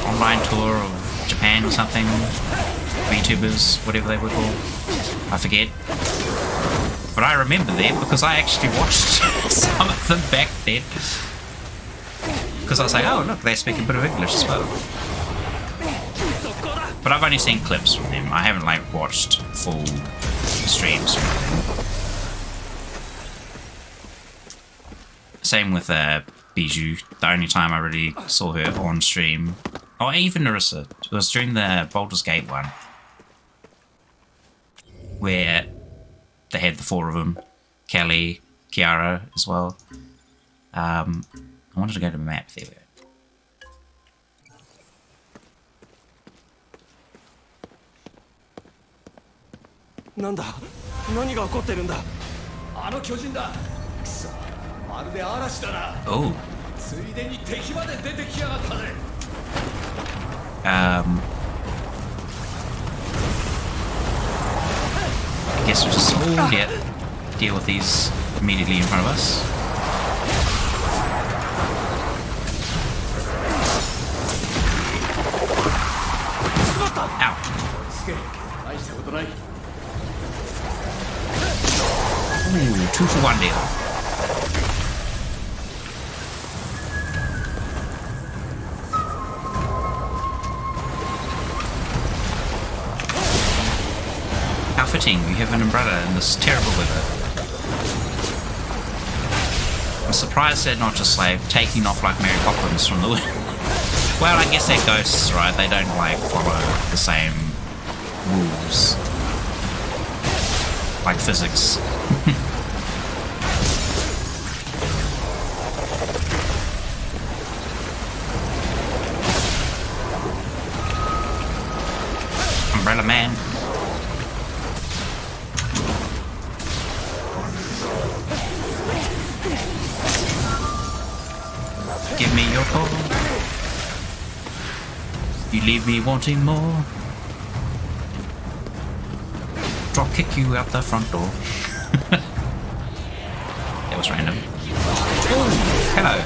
online tour of Japan or something? VTubers, whatever they were called, I forget. But I remember them because I actually watched some of them back then. Because I was like, oh look, they speak a bit of English as well. But I've only seen clips from them. I haven't like watched full streams from them. Same with Bijou. The only time I really saw her on stream, or even Narissa, it was during the Baldur's Gate one, where they had the 4 of them, Kelly, Kiara as well. I wanted to go to the map. There we go. なんだ何が起こってるんだあの巨人だくそまるで嵐だな Oh. ついでに敵まで出てきやがったぜ I guess we'll just deal with these immediately in front of us. Ow. すげえ大したことない Ooh, 2 for 1 deal. How fitting, we have an umbrella in this terrible weather. I'm surprised they're not just like taking off like Mary Poppins from the wind. Well, I guess they're ghosts, right? They don't like follow the same rules. Like physics. Umbrella Man. Give me your call. You leave me wanting more. Drop kick you out the front door. That was random. Ooh, hello.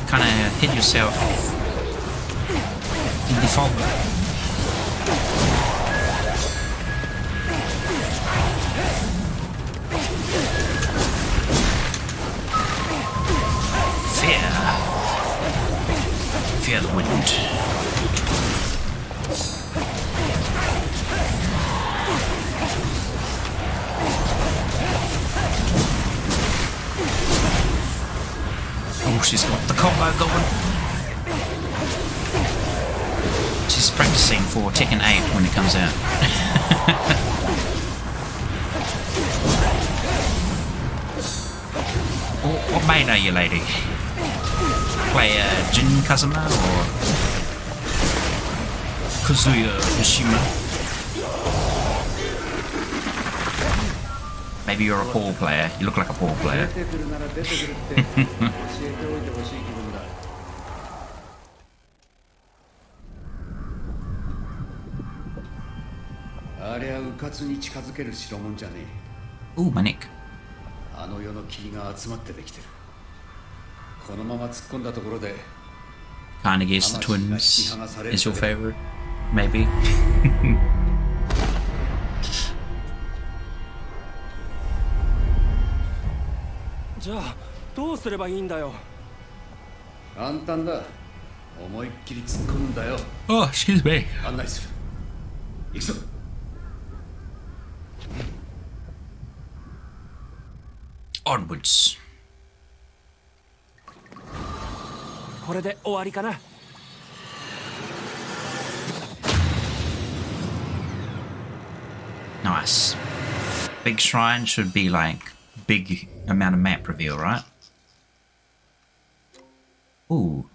Kind of hit yourself in the fog. Fear the wind. she's got the combo going. She's practicing for Tekken 8 when it comes out. What main are you, lady? Play Jin Kazuma or Kazuya Mishima? Maybe you're a ball player. You look like a ball player. 出てくるなら出てくるって教えておいてほしい気分だ。ありゃうかつに近づける代物じゃねえ。 Ooh, my neck. あの世の霧が集まってできてる。このまま突っ込んだところで Kinda guess the twins is your favorite. Maybe. じゃあどうすればいいんだよ。簡単だ。思いっきり突っ込むんだよ。 Oh, excuse me. 案内する。行くぞ。Onwards. これで終わりかな。Nice. Big shrine should be like big amount of map reveal, right? Ooh.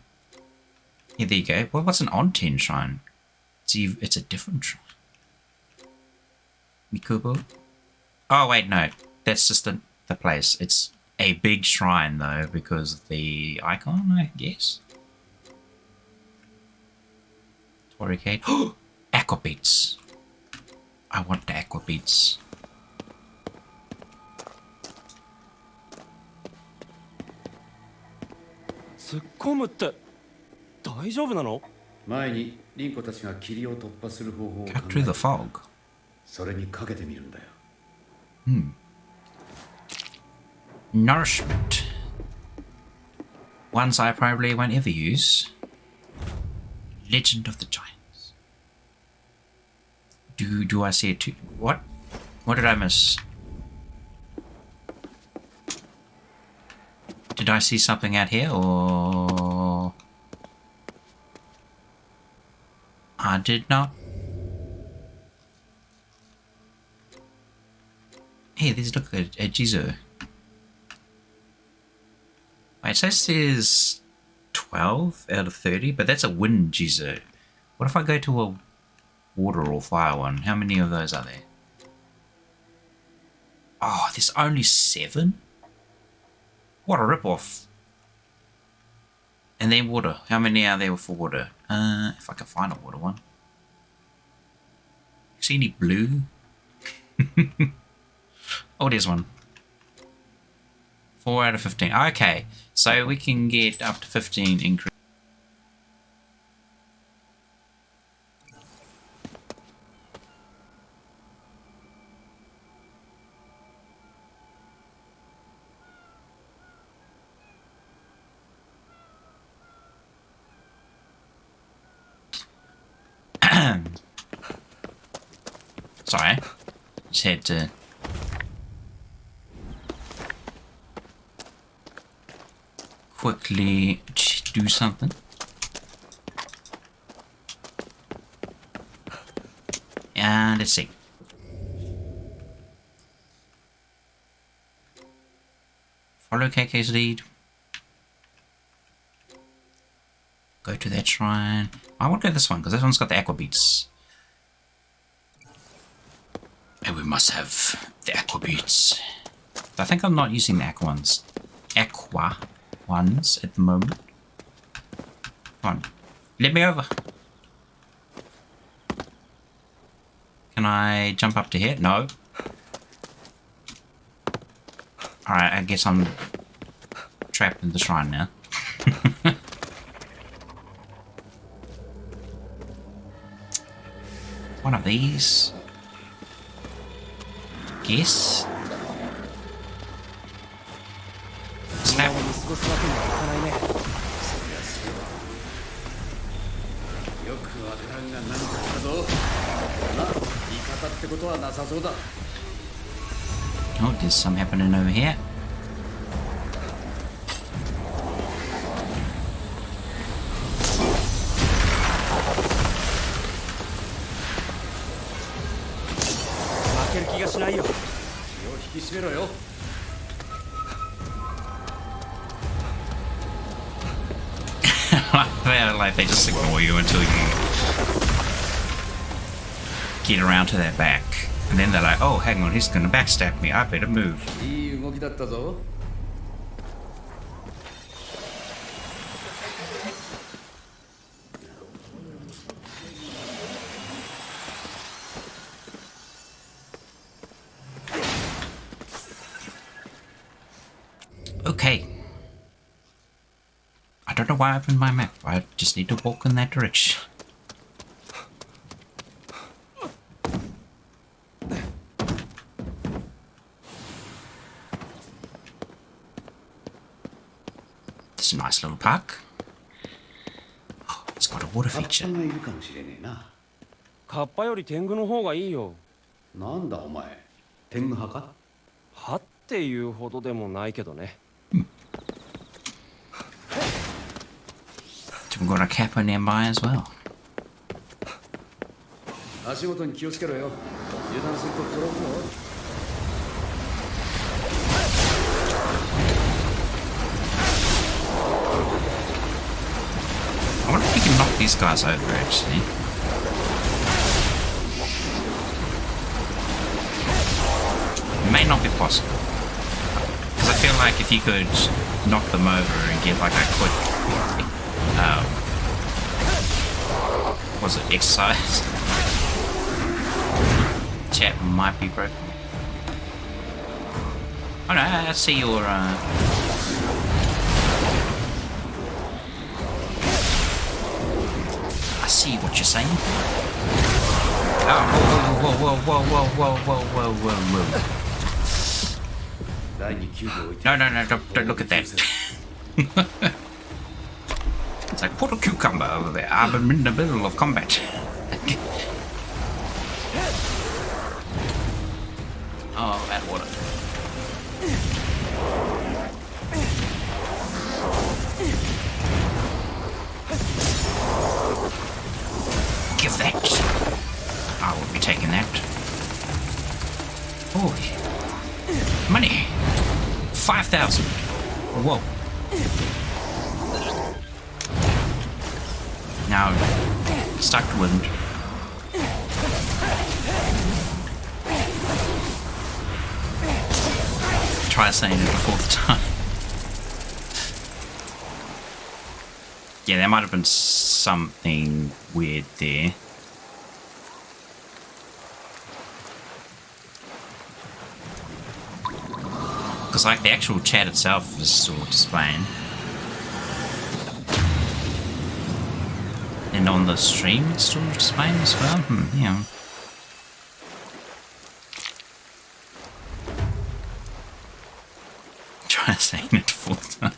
Yeah, there you go. Well, what's an on-10 shrine? It's a different shrine. Mikubo? Oh, wait, no. That's just the place. It's a big shrine, though, because of the icon, I guess. Toricade. Oh! Aqua beats. I want the aqua beats. 突っ込むって大丈夫なの？前にリンコたちが霧を突破する方法を考 Cut through the え、 fog. それにかけてみるんだよ。 Nourishment. Ones I probably won't ever use. Legend of the Giants. Do I see it too? What? What did I miss? Did I see something out here, or I did not? Hey, there's look a Jizo. Wait, it says there's 12 out of 30, but that's a wind Jizo. What if I go to a water or fire one? How many of those are there? Oh, there's only 7? What a rip-off. And then water. How many are there for water? If I can find a water one. See any blue? Oh, there's one. 4 out of 15. Okay, so we can get up to 15 increase. Sorry, just had to quickly do something. And let's see. Follow KK's lead. Go to that shrine. I want to go this one because this one's got the aqua beats. And we must have the aqua beats. I think I'm not using the aqua ones. Aqua ones at the moment. Come on. Let me over. Can I jump up to here? No. Alright, I guess I'm trapped in the shrine now. One of these. Guess. Snap. 過ごすわけにはいかないね。よくわからんが何かあったぞ。まあ、味方ってことはなさそうだ。 Oh, there's some happening over here. 引き締めろよ。 Like they just ignore you until you get around to their back. And then they're like, oh, hang on, he's gonna backstab me. I better move. いい動きだったぞ。 Okay. I don't know why I opened my map. I just need to walk in that direction. It's a nice little park. Oh, it's got a water カッ feature. パがいるかもしれねえな。カッパより天狗の方がいいよ。なんだお前、天狗派か？はっていうほどでもないけどね。 So we've got a kappa nearby as well. 足元に気をつけろよ。油断すると転ぶぞ。 I wonder if you can knock these guys over, actually. It may not be possible. Because I feel like if you could knock them over and get like a quick... was it exercise? Chat might be broken. Oh no, I see your... I see what you're saying. Oh, whoa, whoa, whoa, whoa, whoa, whoa, whoa, whoa, whoa, whoa. 第2球を置いて No, no, no, don't look at that. It's like, put a cucumber over there. I'm in the middle of combat. Oh, that water. Give that. I will be taking that. Oh, money. 5,000. Whoa. Now, stuck to wind. Try saying it a fourth time. Yeah, there might have been something weird there. Because, like, the actual chat itself is still displaying. And on the stream it's still displaying as well? Yeah. Try saying it full time.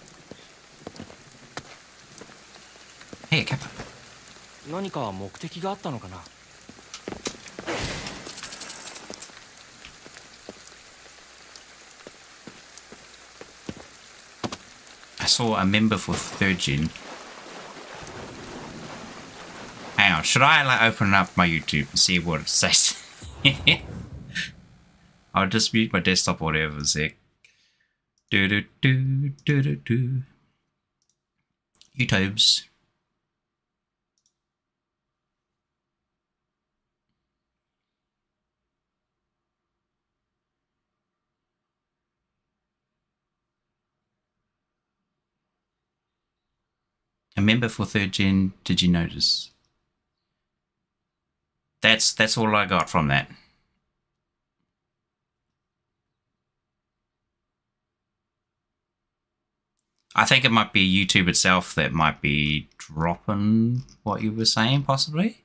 Hey, Kappa. 何か目的があったのかな。 I saw a member for 3rd gen. Hang on, should I like open up my YouTube and see what it says? I'll just mute my desktop or whatever a sec. Do do do do do do. YouTubes. A member for 3rd gen, did you notice? That's all I got from that. I think it might be YouTube itself that might be dropping what you were saying, possibly.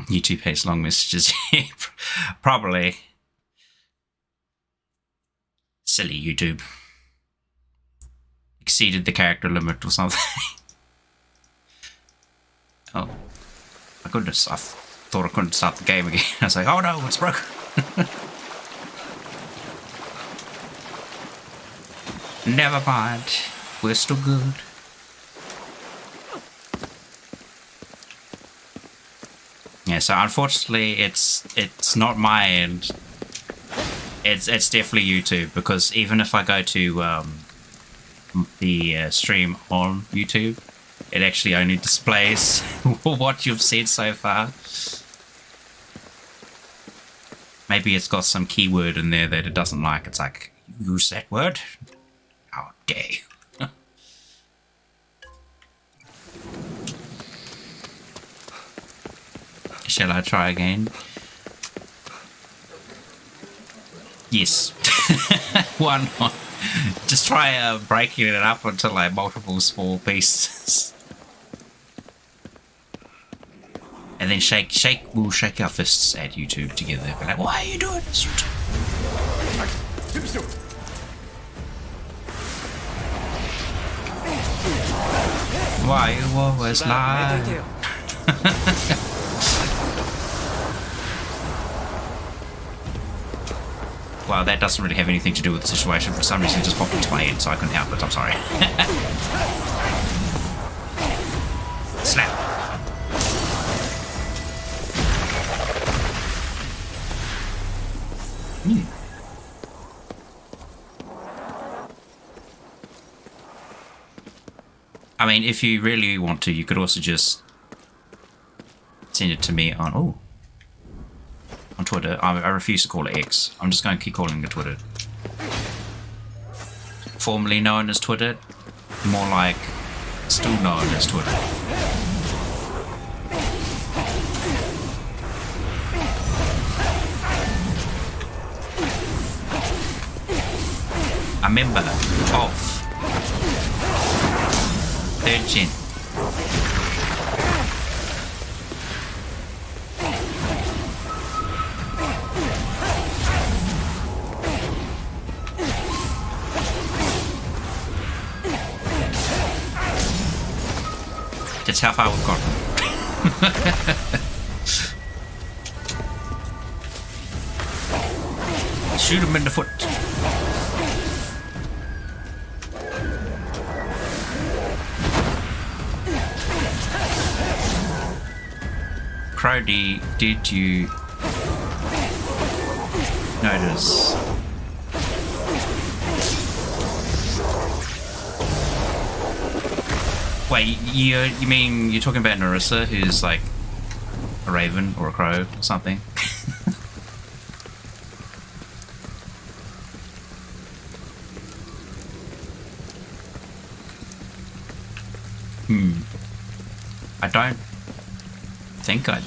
YouTube hates long messages. Probably. Silly YouTube. Exceeded the character limit or something. Oh. My goodness, I thought I couldn't start the game again. I was like, oh no, it's broken. Never mind. We're still good. Yeah, so unfortunately it's not my end. It's definitely YouTube, because even if I go to the stream on YouTube, it actually only displays what you've said so far. Maybe it's got some keyword in there that it doesn't like. It's like, use that word? How dare you? Shall I try again? Yes. One more. Just try breaking it up into like multiple small pieces. And then we'll shake our fists at YouTube together. Be like, why are you doing this, YouTube? Why you always lie? Well, that doesn't really have anything to do with the situation. For some reason, it just popped into my head, so I couldn't help it. I'm sorry. Slap. I mean, if you really want to, you could also just send it to me on Twitter. I refuse to call it X. I'm just going to keep calling it Twitter. Formerly known as Twitter, more like still known as Twitter. A member of Third Gen. That's how far we've gotten. Shoot him in the foot. Crowdy, did you notice? Wait, you mean you're talking about Narissa, who's like a raven or a crow or something? I don't think I'd...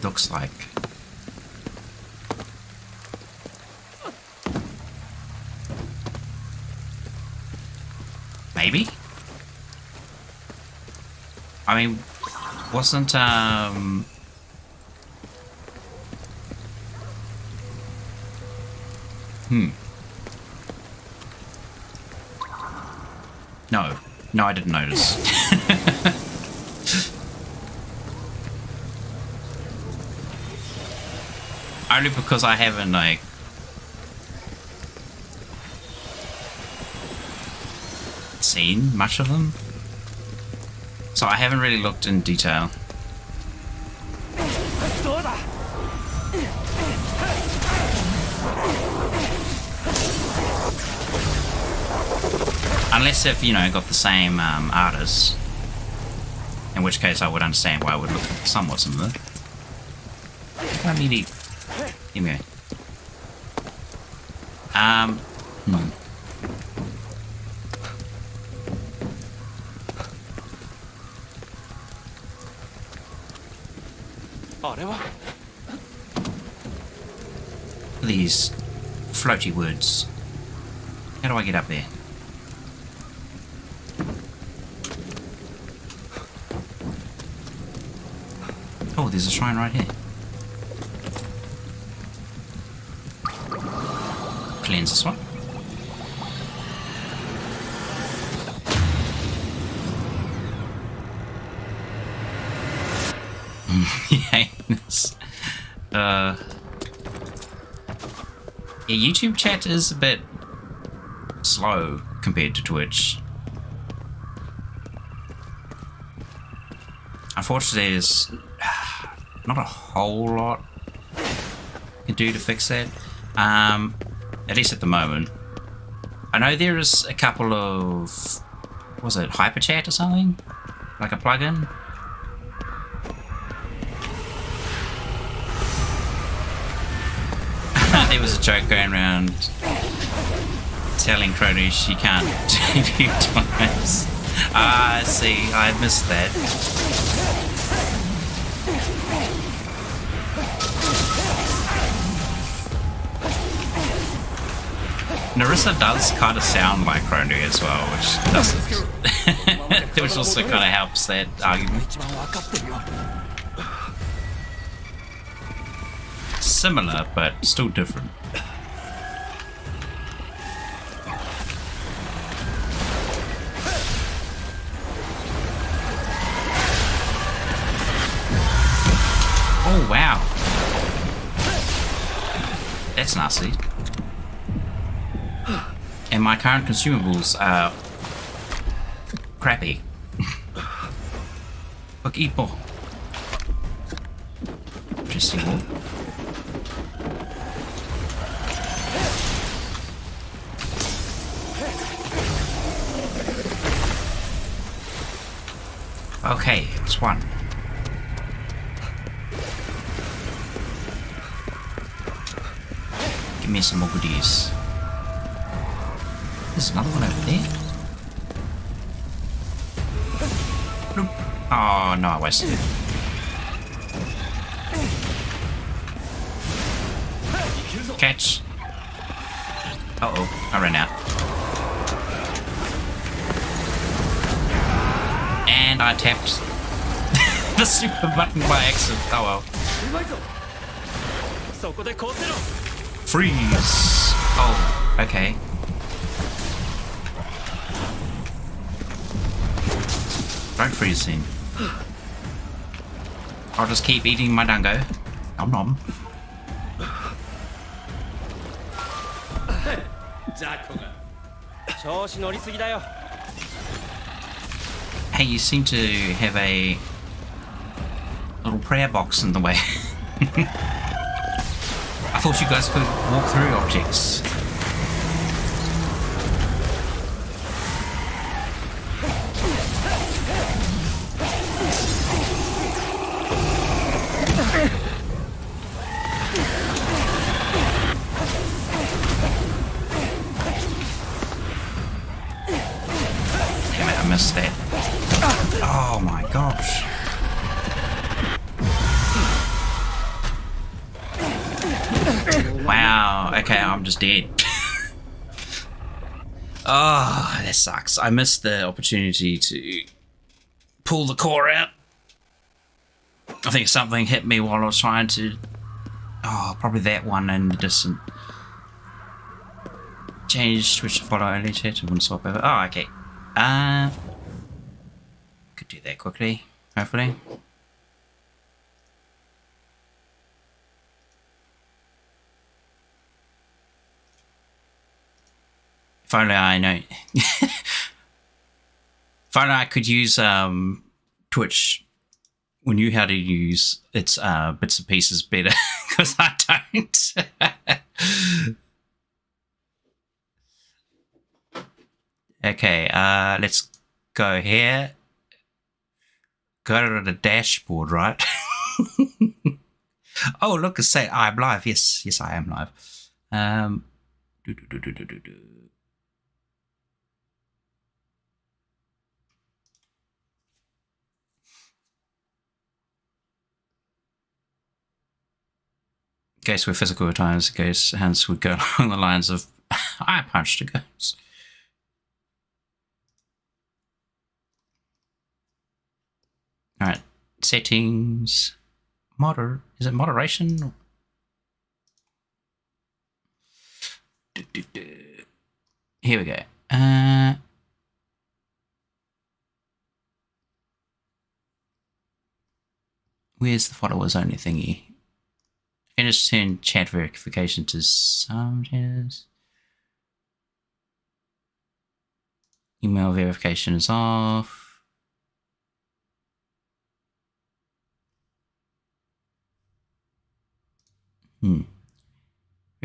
Looks like... Maybe? I mean, wasn't, No, I didn't notice. Only because I haven't, like... seen much of them. So I haven't really looked in detail. Unless if, you know, got the same artist. In which case I would understand why it would look somewhat similar. I need to eat. Anyway. These floaty words. How do I get up there? Oh, there's a shrine right here. Cleanse this one. Yeah, YouTube chat is a bit slow compared to Twitch. Unfortunately, there's not a whole lot you can do to fix that. At least at the moment. I know there is a couple of, was it hyperchat or something? Like a plugin? There was a joke going around telling Crony she can't debut twice. Ah, see, I missed that. Narissa does kind of sound like Crony as well, which doesn't. Which also kind of helps that argument. Similar, but still different. Oh wow, that's nasty. And my current consumables are crappy. Look, Ipo. Interesting. Okay, it's one. Give me some more goodies. There's another one over there. Bloop. Oh no, I wasted it. Catch. Uh oh, I ran out. And I tapped the super button by accident. Oh well. Freeze. Oh, okay. Don't freeze him. I'll just keep eating my dango. Nom nom. Hey, you seem to have a little prayer box in the way. I thought you guys could walk through objects. Damn it, I missed that. Oh my gosh. Wow, okay, I'm just dead. Oh, that sucks. I missed the opportunity to pull the core out. I think something hit me while I was trying to... Oh, probably that one in the distant. Change switch to follow only chat and wouldn't swap over. Oh, okay. Could do that quickly, hopefully. If only I know. If only I could use Twitch or knew how to use its bits and pieces better, because I don't. Okay, let's go here. Go to the dashboard, right? Oh, look, it's saying I'm live. Yes, yes, I am live. Case where physical at times, case hence would go along the lines of I punched a ghost. Alright, settings, is it moderation? Here we go. Where's the followers only thingy? I can just turn chat verification to some channels. Email verification is off.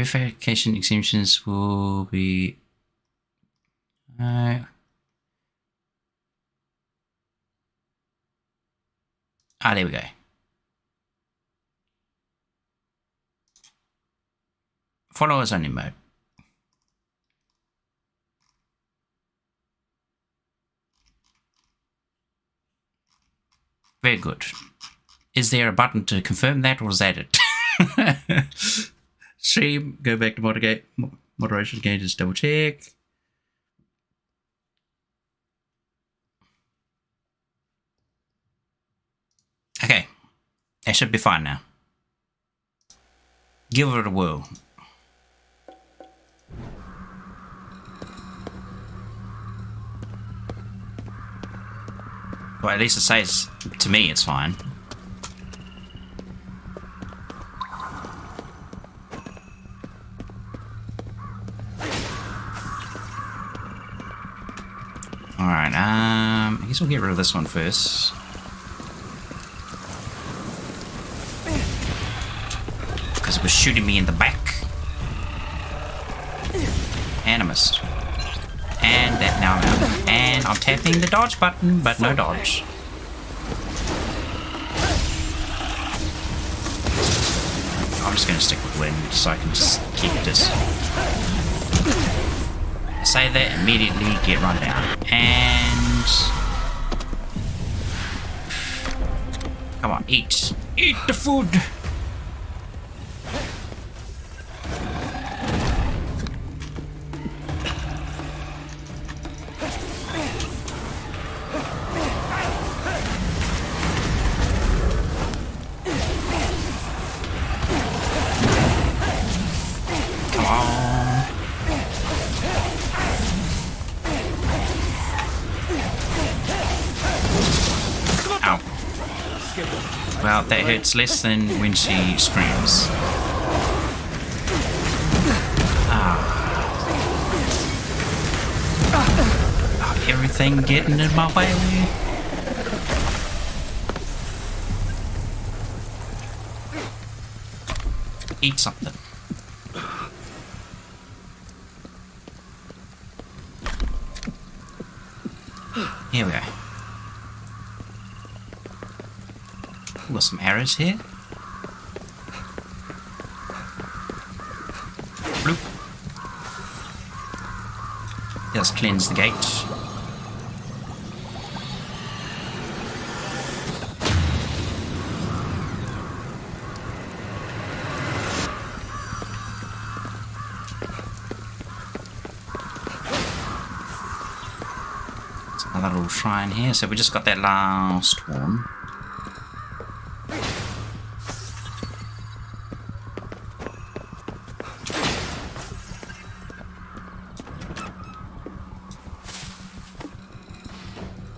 Verification exemptions will be. There we go. Followers only mode. Very good. Is there a button to confirm that, or is that it? Stream, go back to moderation again, just double check. Okay, that should be fine now. Give it a whirl. Well, at least it says to me it's fine. Alright, I guess we'll get rid of this one first. Because it was shooting me in the back. And I missed. And that now I'm out. And I'm tapping the dodge button, but no dodge. I'm just going to stick with wind so I can just keep this. Say that, immediately get run down. And come on, eat. Eat the food. Well, that hurts less than when she screams. Everything getting in my way. Eat something. Here we go. Got some arrows here. Bloop. Let's cleanse the gate. There's another little shrine here. So we just got that last one.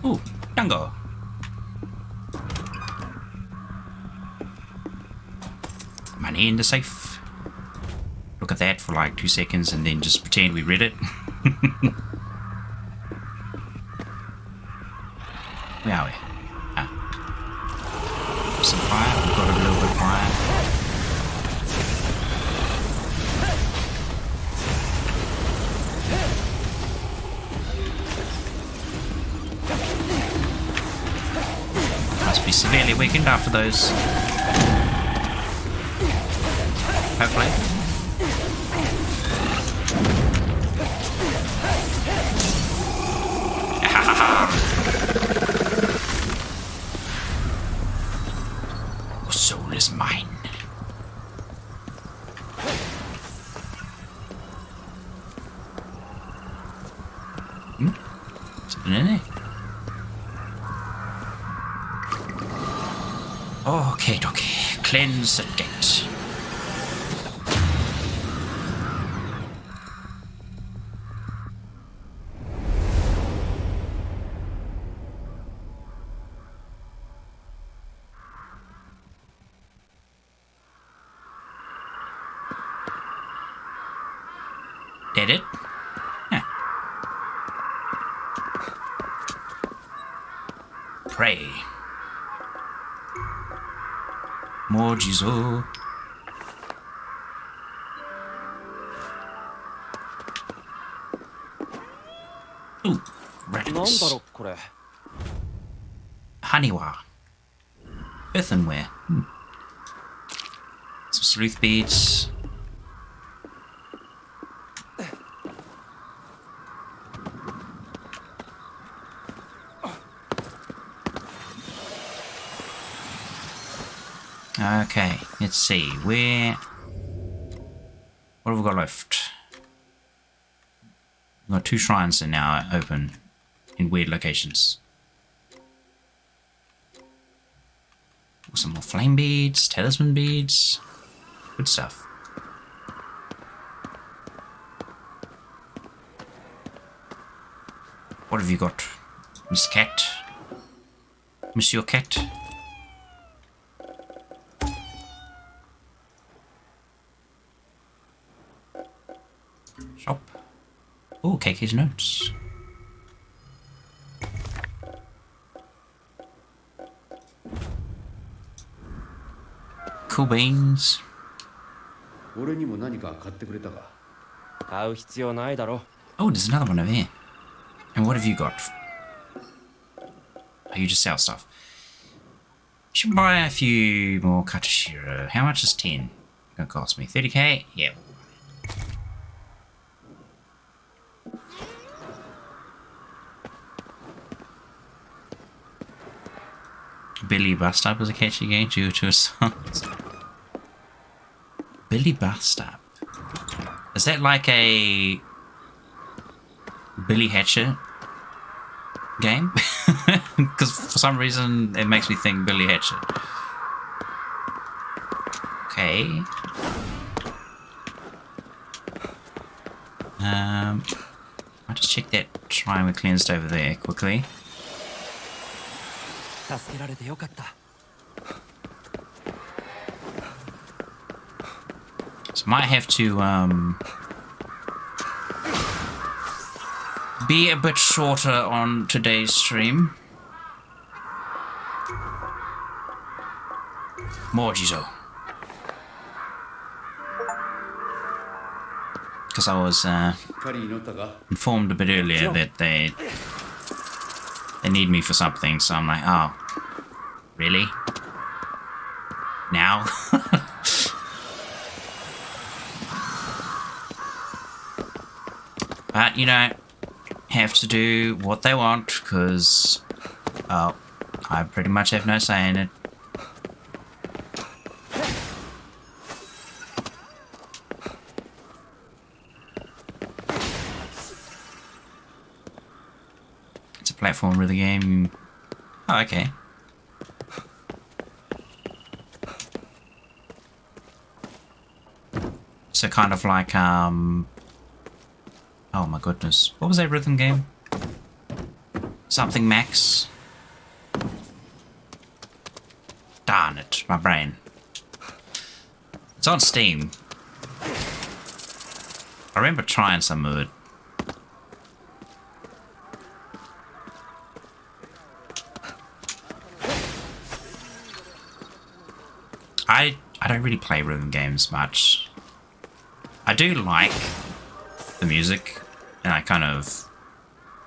Ooh, Dango. Money in the safe. Look at that for like 2 seconds and then just pretend we read it. Where are we? Some fire. We've got a little bit of fire. Be severely weakened after those. Hopefully. Your soul is mine. Something in there? Okay, cleanse the gate. Did it? Yeah. Pray. More Jizo. relics. これ Haniwa. Earthenware. Some sleuth beads. Okay, let's see. What have we got left? We've got 2 shrines are now open in weird locations. Some more flame beads, talisman beads. Good stuff. What have you got, Miss Cat? Monsieur Cat? Shop. Oh, KK's notes. Cool beans. 俺にも何か買ってくれたか。買う必要ないだろ Oh, there's another one over here. And what have you got? Oh, you just sell stuff. Should buy a few more Katashiro. How much is 10? Gonna cost me 30k? Yeah. Billy Bust Up was a catchy game due to his songs. Billy Bust Up. Is that like a Billy Hatchet game? Because for some reason it makes me think Billy Hatchet. Okay. I'll just check that shrine we cleansed over there quickly. 助けられてよかった So might have to be a bit shorter on today's stream. More Jizo. Because I was 狩りに乗ったか。 informed a bit earlier that they need me for something, so I'm like, oh, really? Now? But, you know, have to do what they want, because, well, I pretty much have no say in it. It's a platform rhythm game. Oh, okay. So kind of like, oh my goodness. What was that rhythm game? Something Max? Darn it, my brain. It's on Steam. I remember trying some of it. I don't really play rhythm games much. I do like the music, and I kind of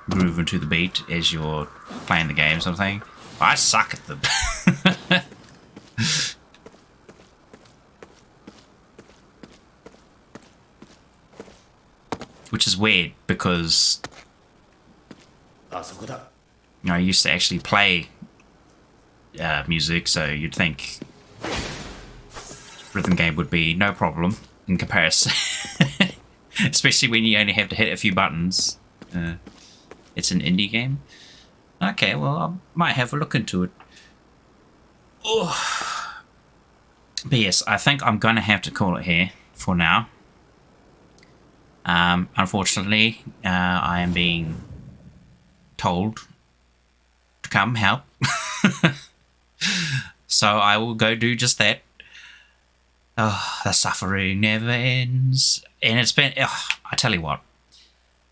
groove into the beat as you're playing the game, sort of thing. But I suck at them. Which is weird because, あそこだ。 you know, I used to actually play music, so you'd think rhythm game would be no problem in comparison. Especially when you only have to hit a few buttons. It's an indie game. Okay, well, I might have a look into it. Oh. But yes, I think I'm going to have to call it here for now. Unfortunately, I am being told to come help. So I will go do just that. Oh, the suffering never ends. And it's been, I tell you what,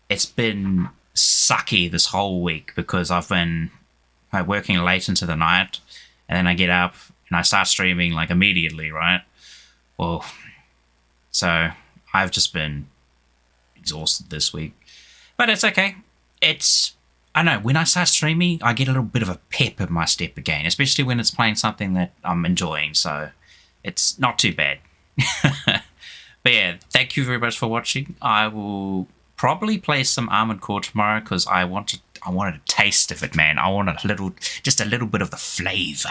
it's been sucky this whole week because I've been working late into the night, and then I get up and I start streaming like immediately, right? Well, so I've just been exhausted this week. But it's okay. It's I know, when I start streaming, I get a little bit of a pep in my step again, especially when it's playing something that I'm enjoying, so it's not too bad. But yeah, thank you very much for watching. I will probably play some Armored Core tomorrow because I wanted a taste of it, man. I want just a little bit of the flavor.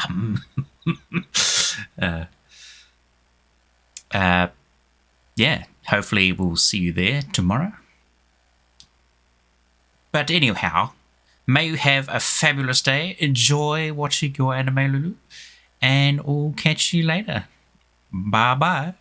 Yeah, hopefully we'll see you there tomorrow. But anyhow, may you have a fabulous day. Enjoy watching your anime, Lulu. And I'll catch you later. Bye-bye.